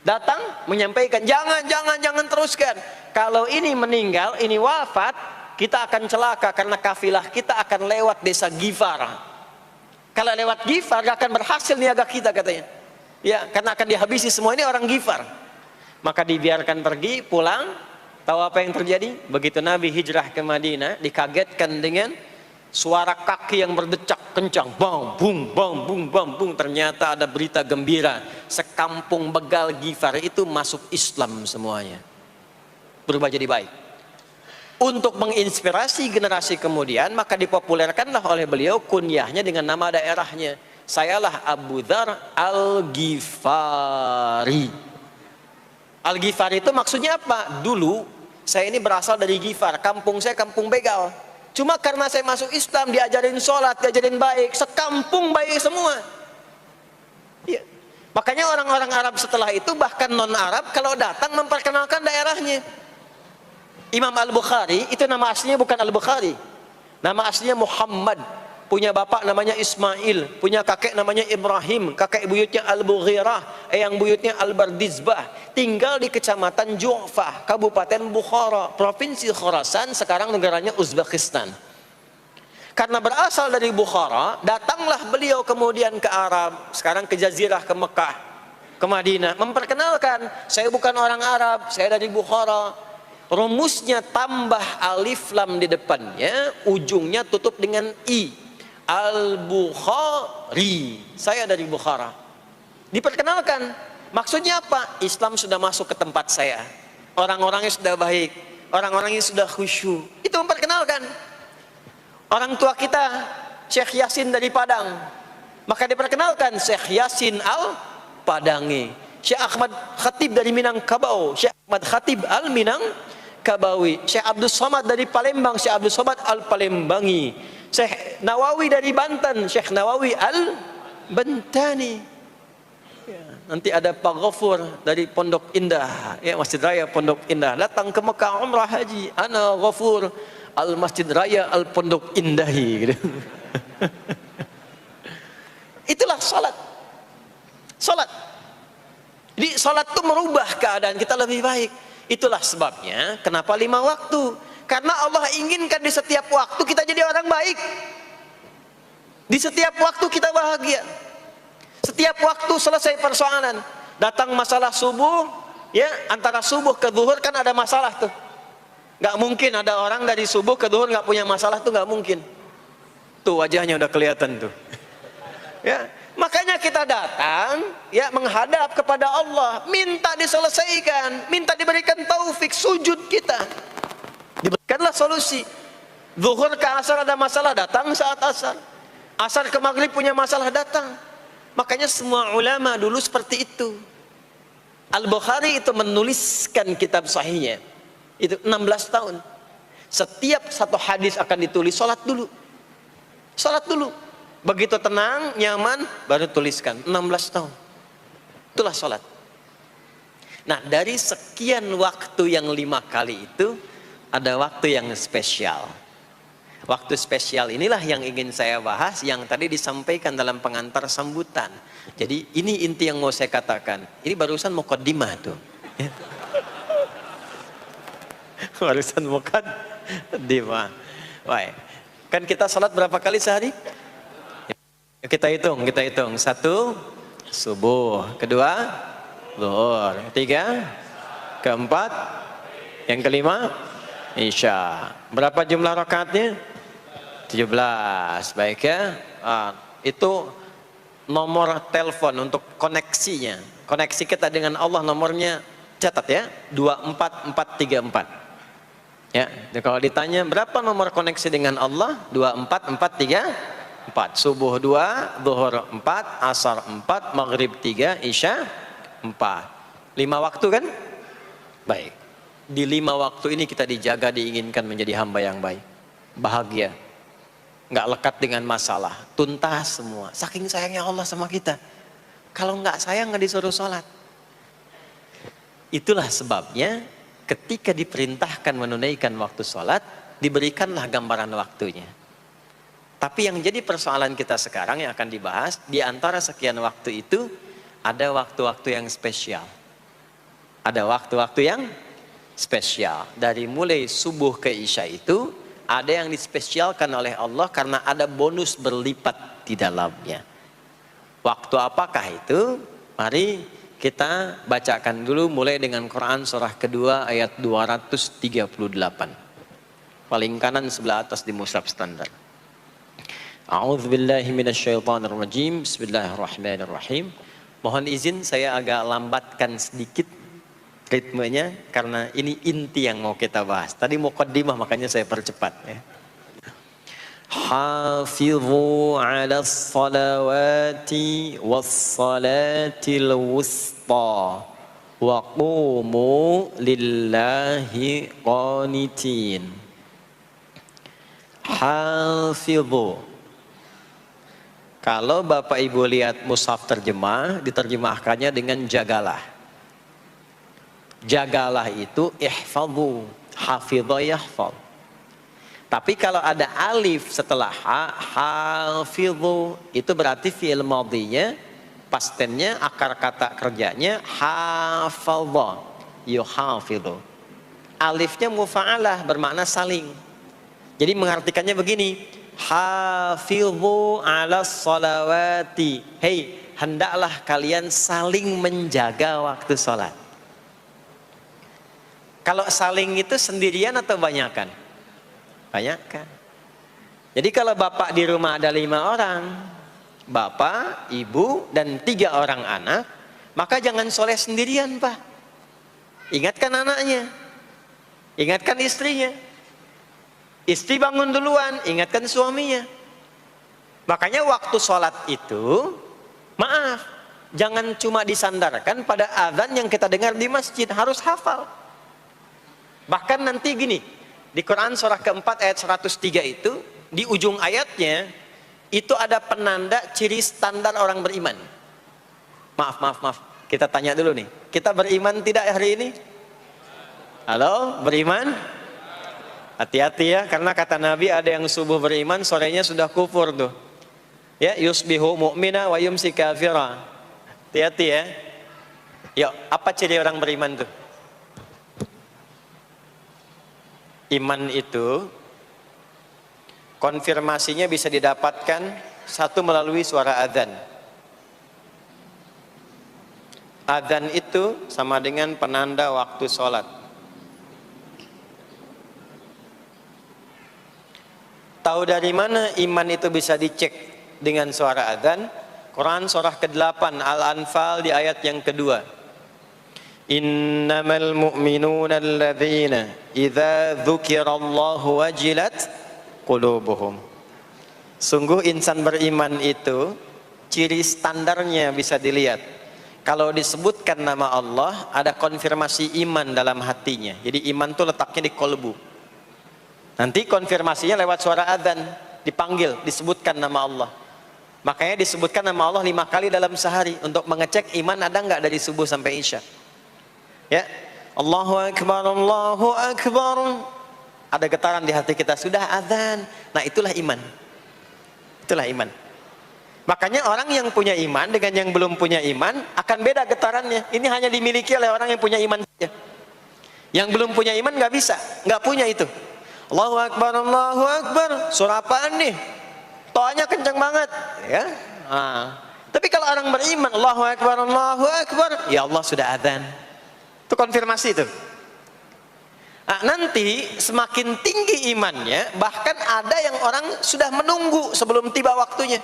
Speaker 2: Datang menyampaikan, jangan teruskan. Kalau ini meninggal, ini wafat, kita akan celaka karena kafilah kita akan lewat desa Ghifar. Kalau lewat Ghifar gak akan berhasil niaga kita, katanya. Ya, karena akan dihabisi semua ini orang Ghifar. Maka dibiarkan pergi, pulang. Tahu apa yang terjadi? Begitu Nabi hijrah ke Madinah, dikagetkan dengan Suara kaki yang berdecak kencang, bang, bung, bang, bung, bang, bung. Ternyata ada berita gembira. Sekampung Begal Gifar itu masuk Islam semuanya. Berubah jadi baik. Untuk menginspirasi generasi kemudian, maka dipopulerkanlah oleh beliau kunyahnya dengan nama daerahnya. Sayalah Abu Dzar Al-Ghifari. Al-Ghifari itu maksudnya apa? Dulu saya ini berasal dari Ghifar, kampung saya kampung begal. Cuma karena saya masuk Islam, diajarin sholat, diajarin baik, sekampung baik semua. Ya. Makanya orang-orang Arab setelah itu, bahkan non-Arab, kalau datang memperkenalkan daerahnya. Imam Al-Bukhari, itu nama aslinya bukan Al-Bukhari. Nama aslinya Muhammad. Punya bapak namanya Ismail, punya kakek namanya Ibrahim, kakek buyutnya Al-Bughirah, eyang buyutnya Al-Bardizbah. Tinggal di kecamatan Ju'fah, Kabupaten Bukhara, Provinsi Khorasan, sekarang negaranya Uzbekistan. Karena berasal dari Bukhara, datanglah beliau kemudian ke Arab, sekarang ke Jazirah, ke Mekah, ke Madinah, memperkenalkan, saya bukan orang Arab, saya dari Bukhara. Rumusnya tambah alif lam di depannya, ujungnya tutup dengan i. Al-Bukhari, saya dari Bukhara. Diperkenalkan, maksudnya apa? Islam sudah masuk ke tempat saya, orang-orangnya sudah baik, orang-orangnya sudah khusyuk. Itu memperkenalkan. Orang tua kita Syekh Yasin dari Padang, maka diperkenalkan Syekh Yasin Al-Padangi. Syekh Ahmad Khatib dari Minangkabau, Syekh Ahmad Khatib Al-Minangkabawi. Syekh Abdul Somad dari Palembang, Syekh Abdul Somad Al-Palembangi. Syekh Nawawi dari Banten, Syekh Nawawi Al-Bantani. Ya, nanti ada Pak Ghafur dari Pondok Indah, ya, Masjid Raya Pondok Indah. Datang ke Mekah umrah haji, ana Ghafur Al-Masjid Raya Al-Pondok Indahi gitu. Itulah salat. Salat. Jadi salat itu merubah keadaan kita lebih baik. Itulah sebabnya kenapa 5 waktu. Karena Allah inginkan di setiap waktu kita jadi orang baik. Di setiap waktu kita bahagia. Setiap waktu selesai persoalan. Datang masalah subuh, ya, antara subuh ke zuhur kan ada masalah tuh. Gak mungkin ada orang dari subuh ke zuhur gak punya masalah tuh, gak mungkin. Tuh wajahnya udah kelihatan tuh. Ya, makanya kita datang, ya, menghadap kepada Allah, minta diselesaikan, minta diberikan taufik, sujud kita. Diberikanlah solusi. Zuhur ke asar ada masalah, datang saat asar. Asar ke maghrib punya masalah, datang. Makanya semua ulama dulu seperti itu. Al-Bukhari itu menuliskan kitab sahihnya itu 16 tahun. Setiap satu hadis akan ditulis, salat dulu. Salat dulu. Begitu tenang, nyaman, baru tuliskan. 16 tahun. Itulah salat. Nah, dari sekian waktu yang 5 kali itu, ada waktu yang spesial. Waktu spesial inilah yang ingin saya bahas, yang tadi disampaikan dalam pengantar sambutan. Jadi ini inti yang mau saya katakan. Ini barusan muqaddimah tuh. Barusan muqaddimah. Baik. Kan kita salat berapa kali sehari? Kita hitung. 1, subuh. 2, zuhur. 3, keempat. Yang kelima, Isya. Berapa jumlah rakaatnya? 17. Baik ya. Itu nomor telepon untuk koneksinya. Koneksi kita dengan Allah nomornya, catat ya, 24434. Ya, jadi kalau ditanya berapa nomor koneksi dengan Allah? 24434. Subuh 2, zuhur 4, asar 4, maghrib 3, isya 4. 5 waktu kan? Baik. Di 5 waktu ini kita dijaga, diinginkan menjadi hamba yang baik, bahagia, nggak lekat dengan masalah, tuntas semua. Saking sayangnya Allah sama kita, kalau nggak sayang nggak disuruh sholat. Itulah sebabnya ketika diperintahkan menunaikan waktu sholat, diberikanlah gambaran waktunya. Tapi yang jadi persoalan kita sekarang yang akan dibahas, di antara sekian waktu itu ada waktu-waktu yang spesial. Ada waktu-waktu yang spesial. Dari mulai subuh ke isya itu ada yang dispesialkan oleh Allah karena ada bonus berlipat di dalamnya. Waktu apakah itu? Mari kita bacakan dulu mulai dengan Quran surah kedua ayat 238. Paling kanan sebelah atas di mushaf standar. A'udzubillahi minasyaitonirrajim. Bismillahirrahmanirrahim. Mohon izin saya agak lambatkan sedikit ritmenya karena ini inti yang mau kita bahas. Tadi muqaddimah makanya saya percepat ya. Hafizu 'alas salawati was salatil wusta wa qumu lillahi qanitin. Hafizu. Kalau Bapak Ibu lihat mushaf terjemah, diterjemahkannya dengan jagalah. Jagalah itu ihfadhu, hafidha yahfadh. Tapi kalau ada alif setelah ha, hafidhu, itu berarti fi'il madhinya, past tense-nya, akar kata kerjanya hafadha, yuhafidhu. Alifnya mufa'alah, bermakna saling. Jadi mengartikannya begini, hafidhu 'alas salawati. Hei, hendaklah kalian saling menjaga waktu sholat. Kalau saling itu sendirian atau banyakan? Banyakan. Jadi kalau bapak di rumah ada 5 orang, bapak, ibu, dan 3 orang anak, maka jangan sholat sendirian, Pak. Ingatkan anaknya, ingatkan istrinya. Istri bangun duluan, ingatkan suaminya. Makanya waktu sholat itu, maaf, jangan cuma disandarkan pada azan yang kita dengar di masjid, harus hafal. Bahkan nanti gini, di Quran surah keempat ayat 103 itu, di ujung ayatnya, itu ada penanda ciri standar orang beriman. Maaf, kita tanya dulu nih, kita beriman tidak hari ini? Halo, beriman? Hati-hati ya, karena kata Nabi ada yang subuh beriman, sorenya sudah kufur tuh. Ya, yusbihu mu'mina wa yumsi kafira. Hati-hati ya. Yuk, apa ciri orang beriman tuh? Iman itu konfirmasinya bisa didapatkan satu melalui suara adzan. Adzan itu sama dengan penanda waktu sholat. Tahu dari mana iman itu bisa dicek dengan suara adzan? Quran surah ke-8 Al-Anfal di ayat yang kedua. Innamal mu'minuna alladzina idza dzukirallahu wajilat qulubuhum. Sungguh insan beriman itu ciri standarnya bisa dilihat. Kalau disebutkan nama Allah, ada konfirmasi iman dalam hatinya. Jadi iman itu letaknya di kolbu. Nanti konfirmasinya lewat suara adzan, dipanggil, disebutkan nama Allah. Makanya disebutkan nama Allah 5 kali dalam sehari untuk mengecek iman ada nggak dari subuh sampai isya. Ya, Allahu Akbar, Allahu Akbar. Ada getaran di hati kita, sudah adzan. Nah, itulah iman. Itulah iman. Makanya orang yang punya iman dengan yang belum punya iman akan beda getarannya. Ini hanya dimiliki oleh orang yang punya iman saja. Yang belum punya iman nggak bisa, nggak punya itu. Allahu Akbar, Allahu Akbar. Surah apaan nih? Toanya kencang banget, ya. Tapi kalau orang beriman, Allahu Akbar, Allahu Akbar, ya Allah sudah adzan. Itu konfirmasi itu. Nah, nanti semakin tinggi imannya, bahkan ada yang orang sudah menunggu sebelum tiba waktunya.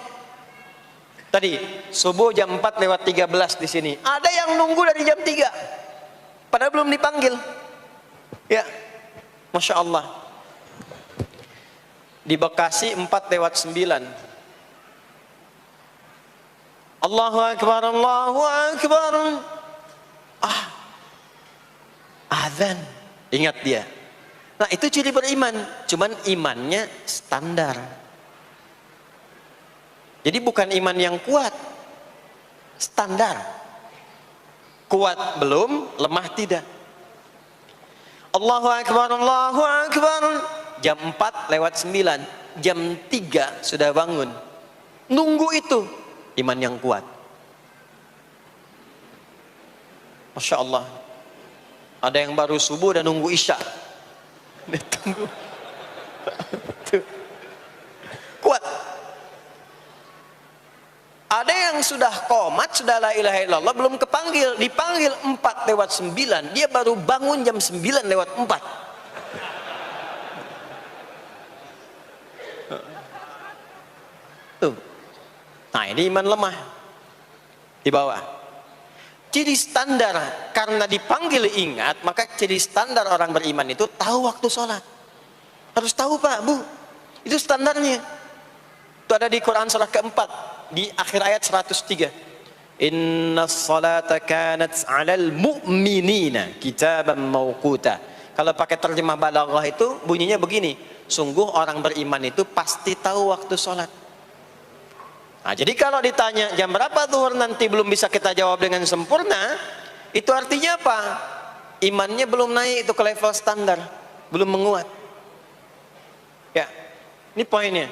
Speaker 2: Tadi subuh jam 4:13 di sini. Ada yang nunggu dari jam 3. Padahal belum dipanggil. Ya. Masya Allah. Di Bekasi 4:09. Allahu Akbar, Allahu Akbar. Azan. Ingat dia. Nah, itu ciri beriman. Cuman imannya standar. Jadi bukan iman yang kuat. Standar. Kuat belum, lemah tidak. Allahu Akbar, Allahu Akbar. Jam 4:09. Jam 3 sudah bangun. Nunggu itu. Iman yang kuat. Masya Allah. Ada yang baru subuh dan nunggu isya. Tunggu. Kuat. Ada yang sudah qomat, sudah la ilaha illallah, belum kepanggil. Dipanggil 4:09. Dia baru bangun jam 9:04. Tuh. Nah, ini iman lemah. Di bawah. Ciri standar, karena dipanggil ingat, maka ciri standar orang beriman itu tahu waktu sholat. Harus tahu Pak, Bu. Itu standarnya. Itu ada di Quran surah keempat, di akhir ayat 103. Inna salata kanat 'alal mu'minina kitaban mawquta. Kalau pakai terjemah balaghah itu bunyinya begini. Sungguh orang beriman itu pasti tahu waktu sholat. Nah, jadi kalau ditanya jam berapa zuhur nanti belum bisa kita jawab dengan sempurna, itu artinya apa? Imannya belum naik itu ke level standar, belum menguat. Ya, ini poinnya.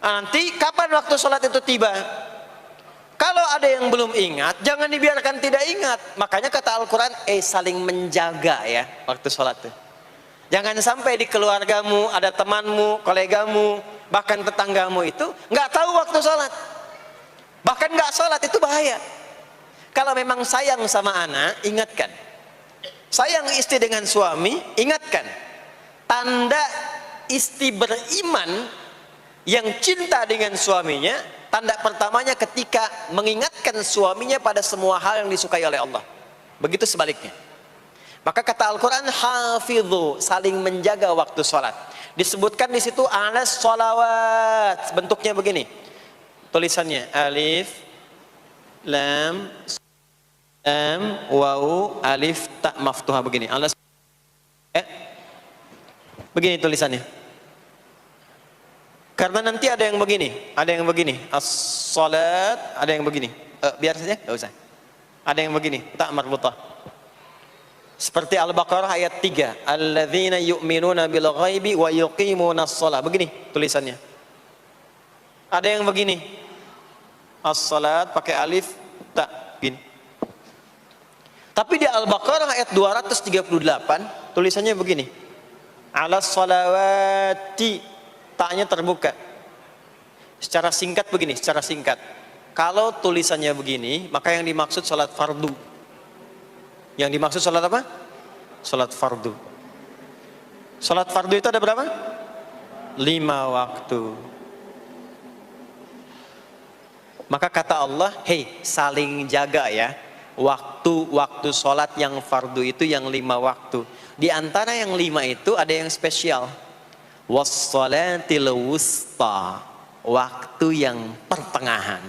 Speaker 2: Nah, nanti kapan waktu sholat itu tiba? Kalau ada yang belum ingat, jangan dibiarkan tidak ingat. Makanya kata Al-Quran, saling menjaga ya waktu sholat itu. Jangan sampai di keluargamu, ada temanmu, kolegamu, bahkan tetanggamu itu nggak tahu waktu sholat, bahkan nggak sholat, itu bahaya. Kalau memang sayang sama anak, ingatkan. Sayang istri dengan suami, ingatkan. Tanda istri beriman yang cinta dengan suaminya, tanda pertamanya ketika mengingatkan suaminya pada semua hal yang disukai oleh Allah. Begitu sebaliknya. Maka kata Al-Quran, hafidhu, saling menjaga waktu sholat. Disebutkan di situ alas sholawat, bentuknya begini. Tulisannya alif, lam, waw, alif, ta maftuha begini. Alas, begini tulisannya. Karena nanti ada yang begini, as-sholat, ada yang begini. Biar saja, nggak usah. Ada yang begini, ta marbutah. Seperti Al-Baqarah ayat 3, alladzina yu'minuna bil ghaibi wa yuqimunas shalah. Begini tulisannya. Ada yang begini, as-salat pakai alif, ta, gini. Tapi di Al-Baqarah ayat 238 tulisannya begini, alas salawati, taknya terbuka. Secara singkat begini, secara singkat. Kalau tulisannya begini, maka yang dimaksud salat fardu. Yang dimaksud salat apa? Salat fardu. Salat fardu itu ada berapa? 5 waktu. Maka kata Allah, hei, saling jaga ya. Waktu salat yang fardu itu yang 5 waktu. Di antara yang 5 itu ada yang spesial. Was-salatil wusta. Waktu yang pertengahan.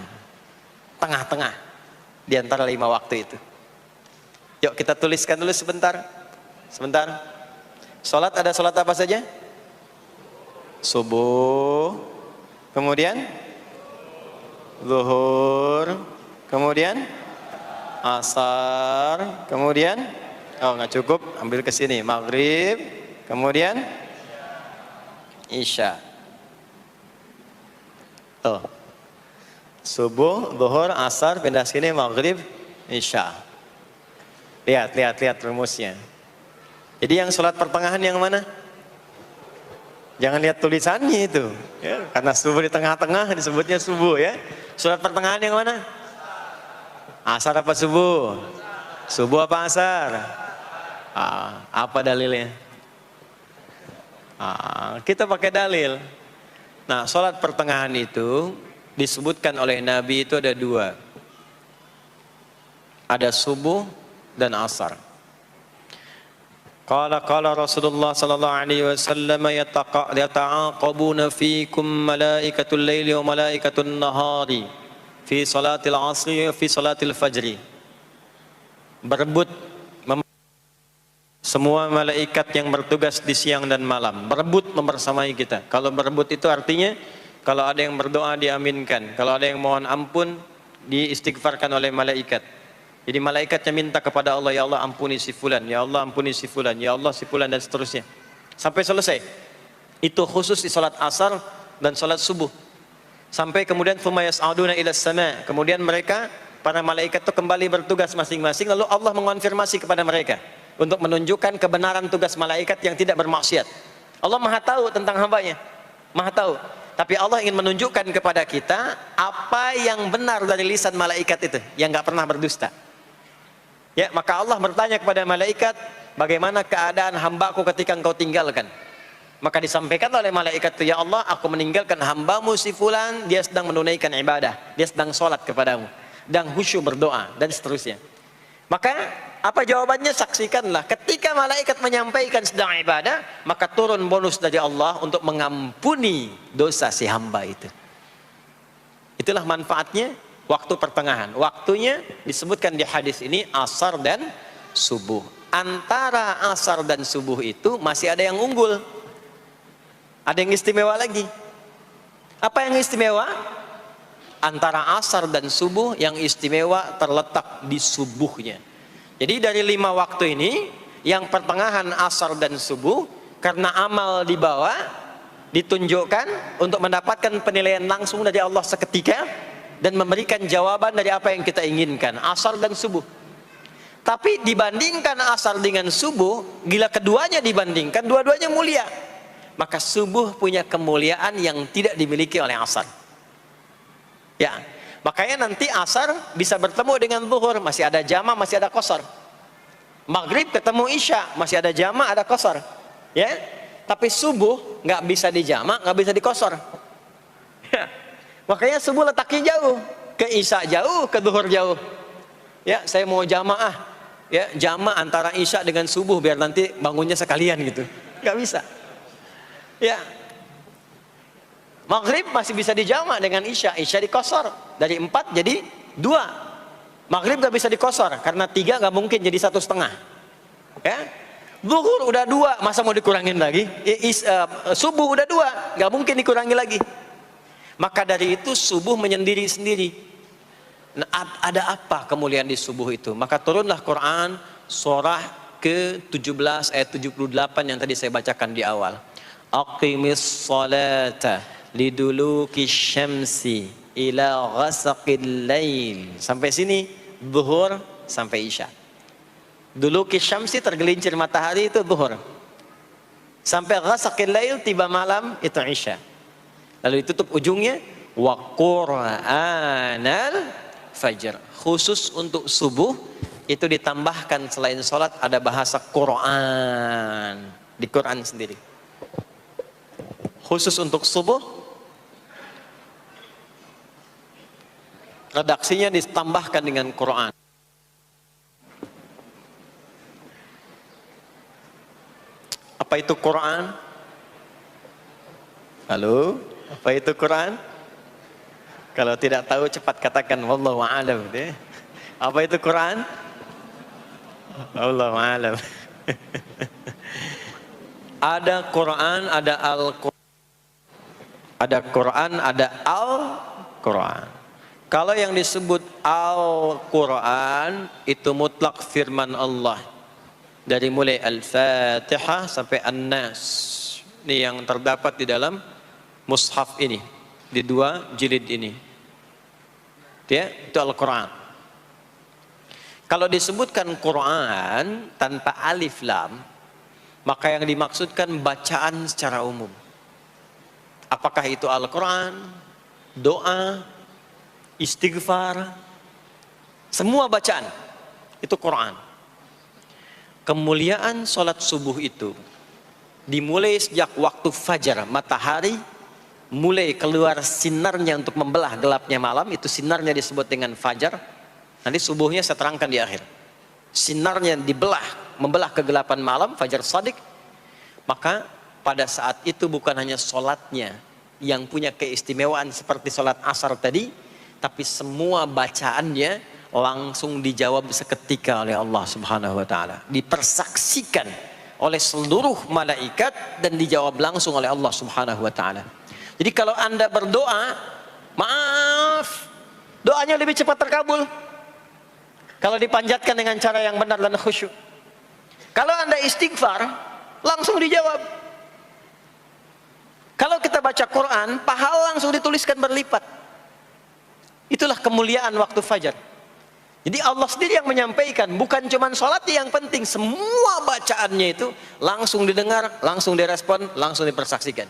Speaker 2: Tengah-tengah. Di antara 5 waktu itu. Yuk kita tuliskan dulu sebentar. Salat ada salat apa saja? Subuh, kemudian zuhur, kemudian asar, kemudian nggak cukup, ambil ke sini, maghrib, kemudian isya. Subuh, zuhur, asar, pindah sini, maghrib, isya. Lihat rumusnya. Jadi yang sholat pertengahan yang mana? Jangan lihat tulisannya itu, ya, karena subuh di tengah-tengah disebutnya subuh ya. Sholat pertengahan yang mana? Asar apa subuh? Subuh apa asar? Apa dalilnya? Kita pakai dalil. Nah, sholat pertengahan itu disebutkan oleh Nabi itu ada 2. Ada subuh dan asar. Qala Rasulullah sallallahu alaihi wasallam yata'aqabuna fiikum malaikatul laili wa malaikatul nahari fi salatil asri wa fi salatil fajri. Berebut semua malaikat yang bertugas di siang dan malam, berebut membersamai kita. Kalau berebut itu artinya kalau ada yang berdoa diaminkan, kalau ada yang mohon ampun diistighfarkan oleh malaikat. Jadi malaikatnya minta kepada Allah, ya Allah ampuni si fulan, ya Allah ampuni si fulan, ya Allah si fulan, dan seterusnya. Sampai selesai. Itu khusus di salat asar dan salat subuh. Sampai kemudian thumma yas'aduna ila sama. Kemudian mereka, para malaikat itu kembali bertugas masing-masing, lalu Allah mengonfirmasi kepada mereka untuk menunjukkan kebenaran tugas malaikat yang tidak bermaksiat. Allah Maha tahu tentang hambanya. Maha tahu. Tapi Allah ingin menunjukkan kepada kita apa yang benar dari lisan malaikat itu, yang nggak pernah berdusta. Ya, maka Allah bertanya kepada malaikat, bagaimana keadaan hambaku ketika engkau tinggalkan? Maka disampaikan oleh malaikat itu, ya Allah, aku meninggalkan hambamu si fulan, dia sedang menunaikan ibadah, dia sedang sholat kepadamu, dan khusyuk berdoa, dan seterusnya. Maka apa jawabannya? Saksikanlah, ketika malaikat menyampaikan sedang ibadah, maka turun bonus dari Allah untuk mengampuni dosa si hamba itu. Itulah manfaatnya waktu pertengahan. Waktunya disebutkan di hadis ini asar dan subuh. Antara asar dan subuh itu masih ada yang unggul, ada yang istimewa lagi. Apa yang istimewa? Antara asar dan subuh yang istimewa terletak di subuhnya. Jadi dari 5 waktu ini, yang pertengahan asar dan subuh, karena amal di bawah ditunjukkan untuk mendapatkan penilaian langsung dari Allah seketika dan memberikan jawaban dari apa yang kita inginkan, asar dan subuh. Tapi dibandingkan asar dengan subuh, bila keduanya dibandingkan, dua-duanya mulia. Maka subuh punya kemuliaan yang tidak dimiliki oleh asar. Ya, makanya nanti asar bisa bertemu dengan zuhur, masih ada jama, masih ada qasar. Maghrib ketemu isya, masih ada jama, ada qasar. Ya, tapi subuh nggak bisa dijama, nggak bisa dikosor. Ya. Makanya subuh letaknya jauh, ke isya jauh, ke zuhur jauh. Ya, saya mau jamaah, ya jama antara isya dengan subuh biar nanti bangunnya sekalian gitu, nggak bisa. Ya, maghrib masih bisa dijama dengan isya, isya dikosor dari 4 jadi 2. Maghrib nggak bisa dikosor karena 3 nggak mungkin jadi 1,5. Ya, zuhur udah 2, masa mau dikurangin lagi? Subuh udah 2, nggak mungkin dikurangi lagi. Maka dari itu subuh menyendiri sendiri. Nah, ada apa kemuliaan di subuh itu? Maka turunlah Quran surah ke-17 ayat 78 yang tadi saya bacakan di awal. Aqimis salata liduluki syamsi ila ghasaqil lail. Sampai sini zuhur sampai isya. Duluki syamsi, tergelincir matahari, itu zuhur. Sampai ghasaqil lail, tiba malam, itu isya. Lalu ditutup ujungnya wa qur'anal fajr. Khusus untuk subuh itu ditambahkan selain sholat ada bahasa Quran di Quran sendiri. Khusus untuk subuh redaksinya ditambahkan dengan Quran. Apa itu Quran? Halo, apa itu Quran? Kalau tidak tahu cepat katakan wallahu a'lam. Apa itu Quran? Wallahu a'lam. Ada Quran, ada Al-Quran. Ada Quran, ada Al-Quran. Kalau yang disebut Al-Quran itu mutlak firman Allah. Dari mulai Al-Fatihah sampai An-Nas. Ini yang terdapat di dalam mushaf ini, di 2 jilid ini. Ya, itu Al-Quran. Kalau disebutkan Quran tanpa alif lam, maka yang dimaksudkan bacaan secara umum. Apakah itu Al-Quran, doa, istighfar, semua bacaan itu Quran. Kemuliaan sholat subuh itu dimulai sejak waktu fajar, matahari mulai keluar sinarnya untuk membelah gelapnya malam, itu sinarnya disebut dengan fajar. Nanti subuhnya saya terangkan di akhir. Sinarnya dibelah, membelah kegelapan malam, fajar shadiq. Maka pada saat itu bukan hanya sholatnya yang punya keistimewaan seperti sholat asar tadi, tapi semua bacaannya langsung dijawab seketika oleh Allah Subhanahu wa ta'ala. Dipersaksikan oleh seluruh malaikat dan dijawab langsung oleh Allah Subhanahu wa ta'ala. Jadi kalau Anda berdoa, maaf, doanya lebih cepat terkabul kalau dipanjatkan dengan cara yang benar dan khusyuk. Kalau Anda istighfar, langsung dijawab. Kalau kita baca Quran, pahala langsung dituliskan berlipat. Itulah kemuliaan waktu fajar. Jadi Allah sendiri yang menyampaikan, bukan cuma sholat yang penting, semua bacaannya itu langsung didengar, langsung direspon, langsung dipersaksikan.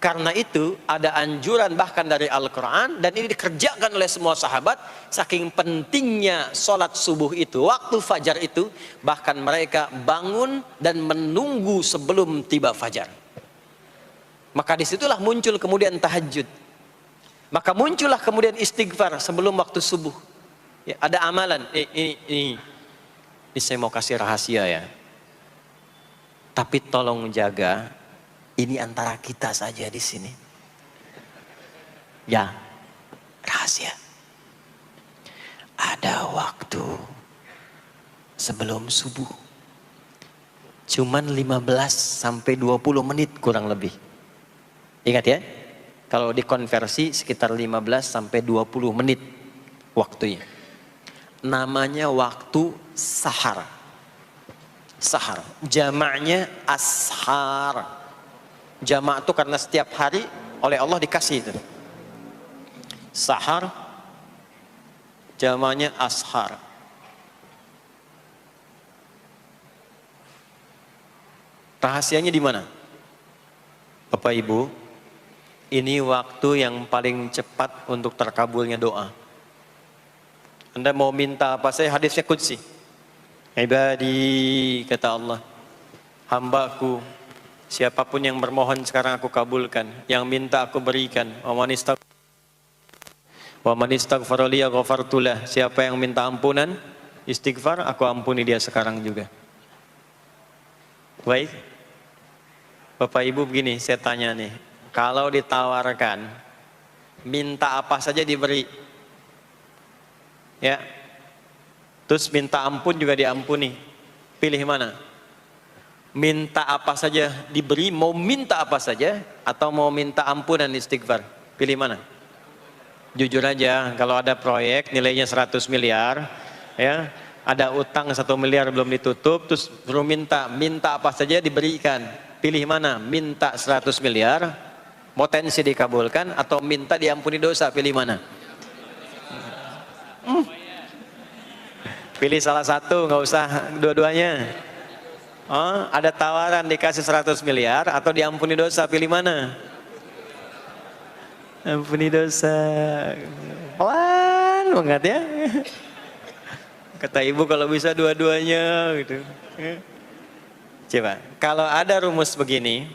Speaker 2: Karena itu ada anjuran bahkan dari Al-Quran, dan ini dikerjakan oleh semua sahabat, saking pentingnya sholat subuh itu, waktu fajar itu, bahkan mereka bangun dan menunggu sebelum tiba fajar. Maka disitulah muncul kemudian tahajud. Maka muncullah kemudian istighfar sebelum waktu subuh. Ya, ada amalan. Ini saya mau kasih rahasia ya. Tapi tolong jaga, ini antara kita saja di sini. Ya, rahasia. Ada waktu sebelum subuh. Cuman 15 sampai 20 menit kurang lebih. Ingat ya, kalau dikonversi sekitar 15 sampai 20 menit waktunya. Namanya waktu sahar. Sahar, jamaknya ashar. Jamak itu karena setiap hari oleh Allah dikasih itu. Sahar, jamaknya ashar. Rahasianya di mana? Bapak Ibu, ini waktu yang paling cepat untuk terkabulnya doa. Anda mau minta apa saja, hadisnya qudsi. Ibadi, kata Allah, hambaku, siapapun yang bermohon sekarang aku kabulkan, yang minta aku berikan. Wa man istaghfara li ghafartu lah. Siapa yang minta ampunan, istighfar, aku ampuni dia sekarang juga. Baik, Bapak Ibu, begini saya tanya nih, kalau ditawarkan minta apa saja diberi, ya, terus minta ampun juga diampuni, pilih mana? Minta apa saja diberi, mau minta apa saja, atau mau minta ampunan istighfar, pilih mana? Jujur aja, kalau ada proyek nilainya 100 miliar, ya, ada utang 1 miliar belum ditutup, terus suruh minta apa saja diberikan, pilih mana? Minta 100 miliar, potensi dikabulkan, atau minta diampuni dosa, pilih mana? Pilih salah satu, nggak usah dua-duanya. Oh, ada tawaran dikasih 100 miliar atau diampuni dosa, pilih mana? Ampuni dosa. Pelan banget ya. Kata ibu kalau bisa dua-duanya gitu. Coba, kalau ada rumus begini,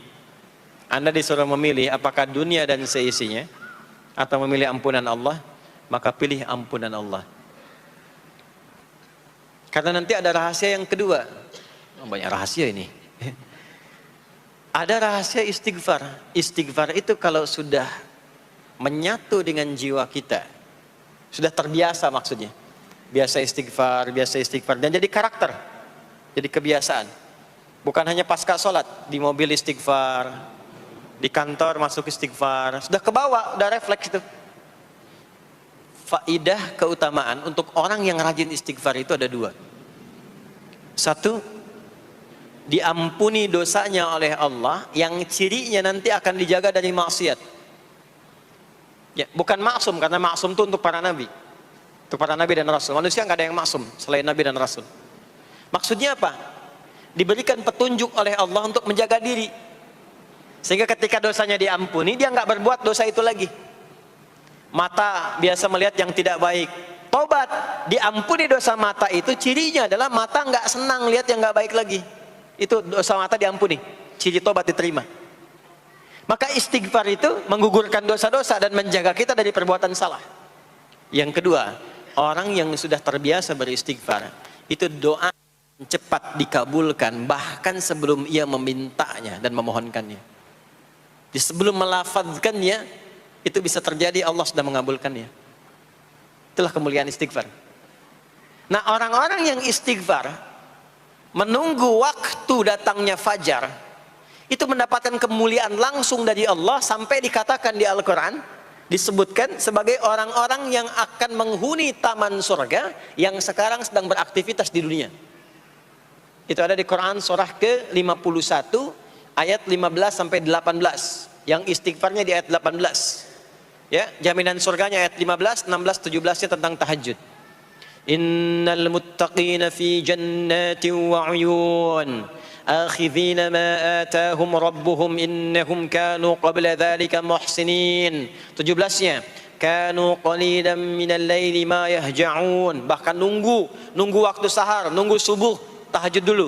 Speaker 2: Anda disuruh memilih apakah dunia dan seisinya atau memilih ampunan Allah, maka pilih ampunan Allah. Karena nanti ada rahasia yang kedua. Oh, banyak rahasia ini. Ada rahasia istighfar. Istighfar itu kalau sudah menyatu dengan jiwa kita, sudah terbiasa maksudnya. Biasa istighfar, dan jadi karakter, jadi kebiasaan. Bukan hanya pasca sholat, di mobil istighfar, di kantor masuk istighfar, sudah kebawa, udah refleks itu. Faidah keutamaan untuk orang yang rajin istighfar itu ada dua. Satu, diampuni dosanya oleh Allah, yang cirinya nanti akan dijaga dari maksiat. Ya, bukan maksum, karena maksum itu untuk para nabi. Untuk para nabi dan rasul. Manusia nggak ada yang maksum selain nabi dan rasul. Maksudnya apa? Diberikan petunjuk oleh Allah untuk menjaga diri. Sehingga ketika dosanya diampuni, dia nggak berbuat dosa itu lagi. Mata biasa melihat yang tidak baik, tobat, diampuni dosa mata itu, cirinya adalah mata nggak senang lihat yang nggak baik lagi. Itu dosa mata diampuni, ciri tobat diterima. Maka istighfar itu menggugurkan dosa-dosa dan menjaga kita dari perbuatan salah. Yang kedua, orang yang sudah terbiasa beristighfar, itu doa cepat dikabulkan bahkan sebelum ia memintanya dan memohonkannya. Di sebelum melafazkannya, itu bisa terjadi Allah sudah mengabulkannya. Itulah kemuliaan istighfar. Nah, orang-orang yang istighfar menunggu waktu datangnya fajar, itu mendapatkan kemuliaan langsung dari Allah, sampai dikatakan di Al-Quran, disebutkan sebagai orang-orang yang akan menghuni taman surga yang sekarang sedang beraktivitas di dunia. Itu ada di Quran surah ke-51 ayat 15 sampai 18, yang istighfarnya di ayat 18. Ya, jaminan surganya ayat 15, 16, 17-nya tentang tahajud. Innal muttaqina fi jannatin wa 'uyun akhidhina ma atahum rabbuhum innahum kanu qabla dhalika muhsinin. 17-nya kanu qalilan minal laili ma yahja'un, bahkan nunggu waktu sahar, nunggu subuh, tahajud dulu.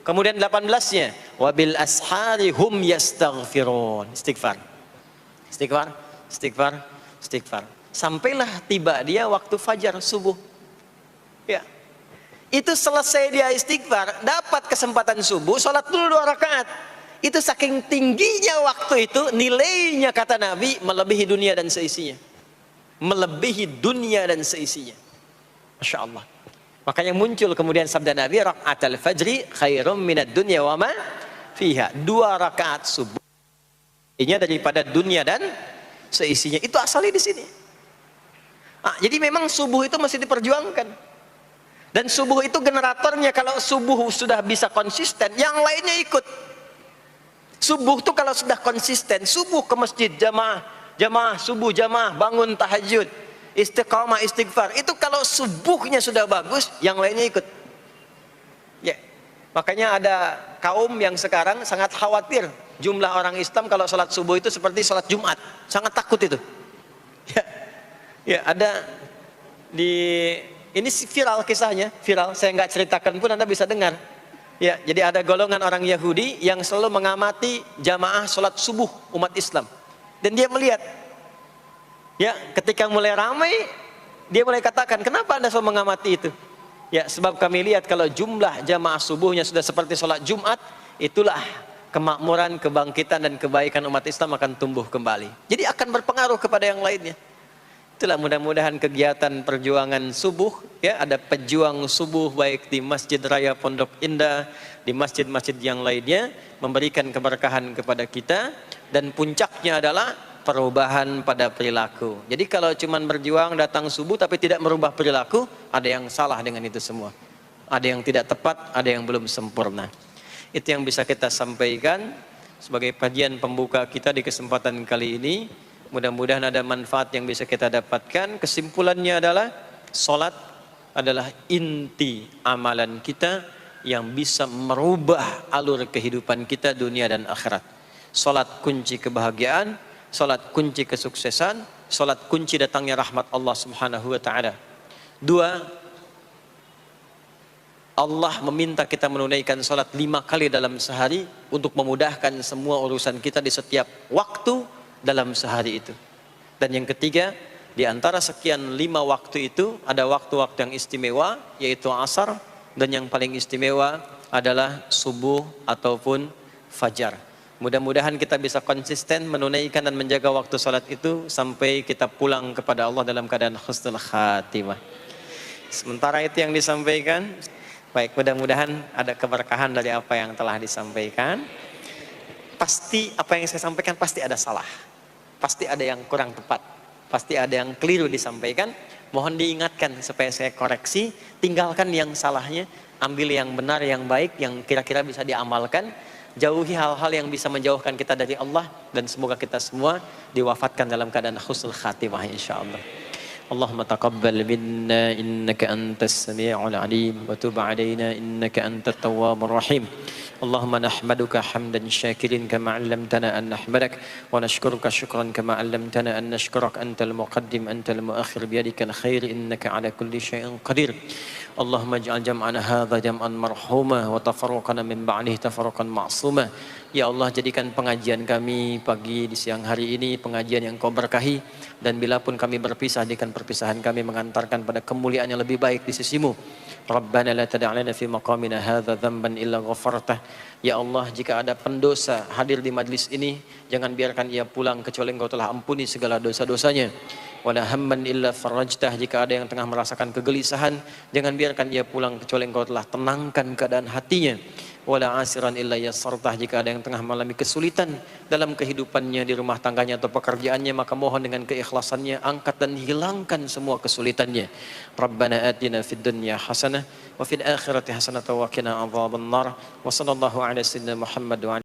Speaker 2: Kemudian 18-nya wa bil ashari hum yastaghfirun. Istighfar. Istighfar, istighfar, istighfar. Sampailah tiba dia waktu fajar subuh. Ya. Itu selesai dia istighfar, dapat kesempatan subuh, sholat dulu 2 rakaat. Itu saking tingginya waktu itu, nilainya kata Nabi melebihi dunia dan seisinya. Melebihi dunia dan seisinya. Masya Allah. Makanya muncul kemudian sabda Nabi, raka'atul fajri khairum minad dunya wa ma fiha. 2 rakaat subuh ini daripada dunia dan seisinya. Itu asalnya di sini. Jadi memang subuh itu masih diperjuangkan. Dan subuh itu generatornya, kalau subuh sudah bisa konsisten, yang lainnya ikut. Subuh itu kalau sudah konsisten, subuh ke masjid jamaah, jamaah subuh jamaah, bangun tahajud, istiqamah istighfar. Itu kalau subuhnya sudah bagus, yang lainnya ikut. Ya. Makanya ada kaum yang sekarang sangat khawatir jumlah orang Islam kalau sholat subuh itu seperti sholat Jumat, sangat takut itu. Ya, ada di ini viral kisahnya, viral. Saya nggak ceritakan pun Anda bisa dengar. Ya, jadi ada golongan orang Yahudi yang selalu mengamati jamaah sholat subuh umat Islam, dan dia melihat, ya, ketika mulai ramai, dia mulai katakan, kenapa Anda selalu mengamati itu? Ya, sebab kami lihat kalau jumlah jamaah subuhnya sudah seperti sholat Jumat, itulah kemakmuran, kebangkitan dan kebaikan umat Islam akan tumbuh kembali. Jadi akan berpengaruh kepada yang lainnya. Itulah mudah-mudahan kegiatan perjuangan subuh, ya, ada pejuang subuh baik di Masjid Raya Pondok Indah, di masjid-masjid yang lainnya, memberikan keberkahan kepada kita, dan puncaknya adalah perubahan pada perilaku. Jadi kalau cuman berjuang datang subuh tapi tidak merubah perilaku, ada yang salah dengan itu semua. Ada yang tidak tepat, ada yang belum sempurna. Itu yang bisa kita sampaikan sebagai kajian pembuka kita di kesempatan kali ini. Mudah-mudahan ada manfaat yang bisa kita dapatkan. Kesimpulannya adalah salat adalah inti amalan kita yang bisa merubah alur kehidupan kita dunia dan akhirat. Salat kunci kebahagiaan, salat kunci kesuksesan, salat kunci datangnya rahmat Allah Subhanahu wa taala. 2, Allah meminta kita menunaikan salat 5 kali dalam sehari untuk memudahkan semua urusan kita di setiap waktu dalam sehari itu. Dan yang ketiga, di antara sekian 5 waktu itu ada waktu-waktu yang istimewa, yaitu asar, dan yang paling istimewa adalah subuh ataupun fajar. Mudah-mudahan kita bisa konsisten menunaikan dan menjaga waktu salat itu sampai kita pulang kepada Allah dalam keadaan husnul khatimah. Sementara itu yang disampaikan. Baik, mudah-mudahan ada keberkahan dari apa yang telah disampaikan. Pasti apa yang saya sampaikan pasti ada salah. Pasti ada yang kurang tepat. Pasti ada yang keliru disampaikan. Mohon diingatkan supaya saya koreksi. Tinggalkan yang salahnya. Ambil yang benar, yang baik, yang kira-kira bisa diamalkan. Jauhi hal-hal yang bisa menjauhkan kita dari Allah. Dan semoga kita semua diwafatkan dalam keadaan husnul khatimah insyaAllah. Allahumma taqabbal minna innaka antas sami'ul alim wa tub alaina innaka antat tawwabur rahim. Allahumma nahmaduka hamdan syakirin kama 'allamtana an nahmadak wa nashkuruka syukran kama 'allamtana an nashkurak antal muqaddim antal muakhir biyadikal khair innaka 'ala kulli syai'in qadir. Allahumma ij'al jam'ana hadza jam'an marhuma wa tafarruqana min ba'dihi tafarruqan ma'suma. Ya Allah, jadikan pengajian kami pagi di siang hari ini pengajian yang Kau berkahi, dan bila pun kami berpisah, jadikan perpisahan kami mengantarkan pada kemuliaan yang lebih baik di sisimu. Rabbana la tada' lana fi maqamina hadza dhanban illa ghafartah. Ya Allah, jika ada pendosa hadir di majlis ini, jangan biarkan ia pulang kecuali Engkau telah ampuni segala dosa-dosanya. Wala hamman illa farajtah. Jika ada yang tengah merasakan kegelisahan, jangan biarkan ia pulang kecuali Engkau telah tenangkan keadaan hatinya. Wala asiran illa yassartah. Jika ada yang tengah mengalami kesulitan dalam kehidupannya, di rumah tangganya atau pekerjaannya, maka mohon dengan keikhlasannya angkat dan hilangkan semua kesulitannya. Rabbana atina fid dunya hasanah wa fil akhirati hasanah wa qina adzabannar. Wa sallallahu ala sayyidina Muhammad wa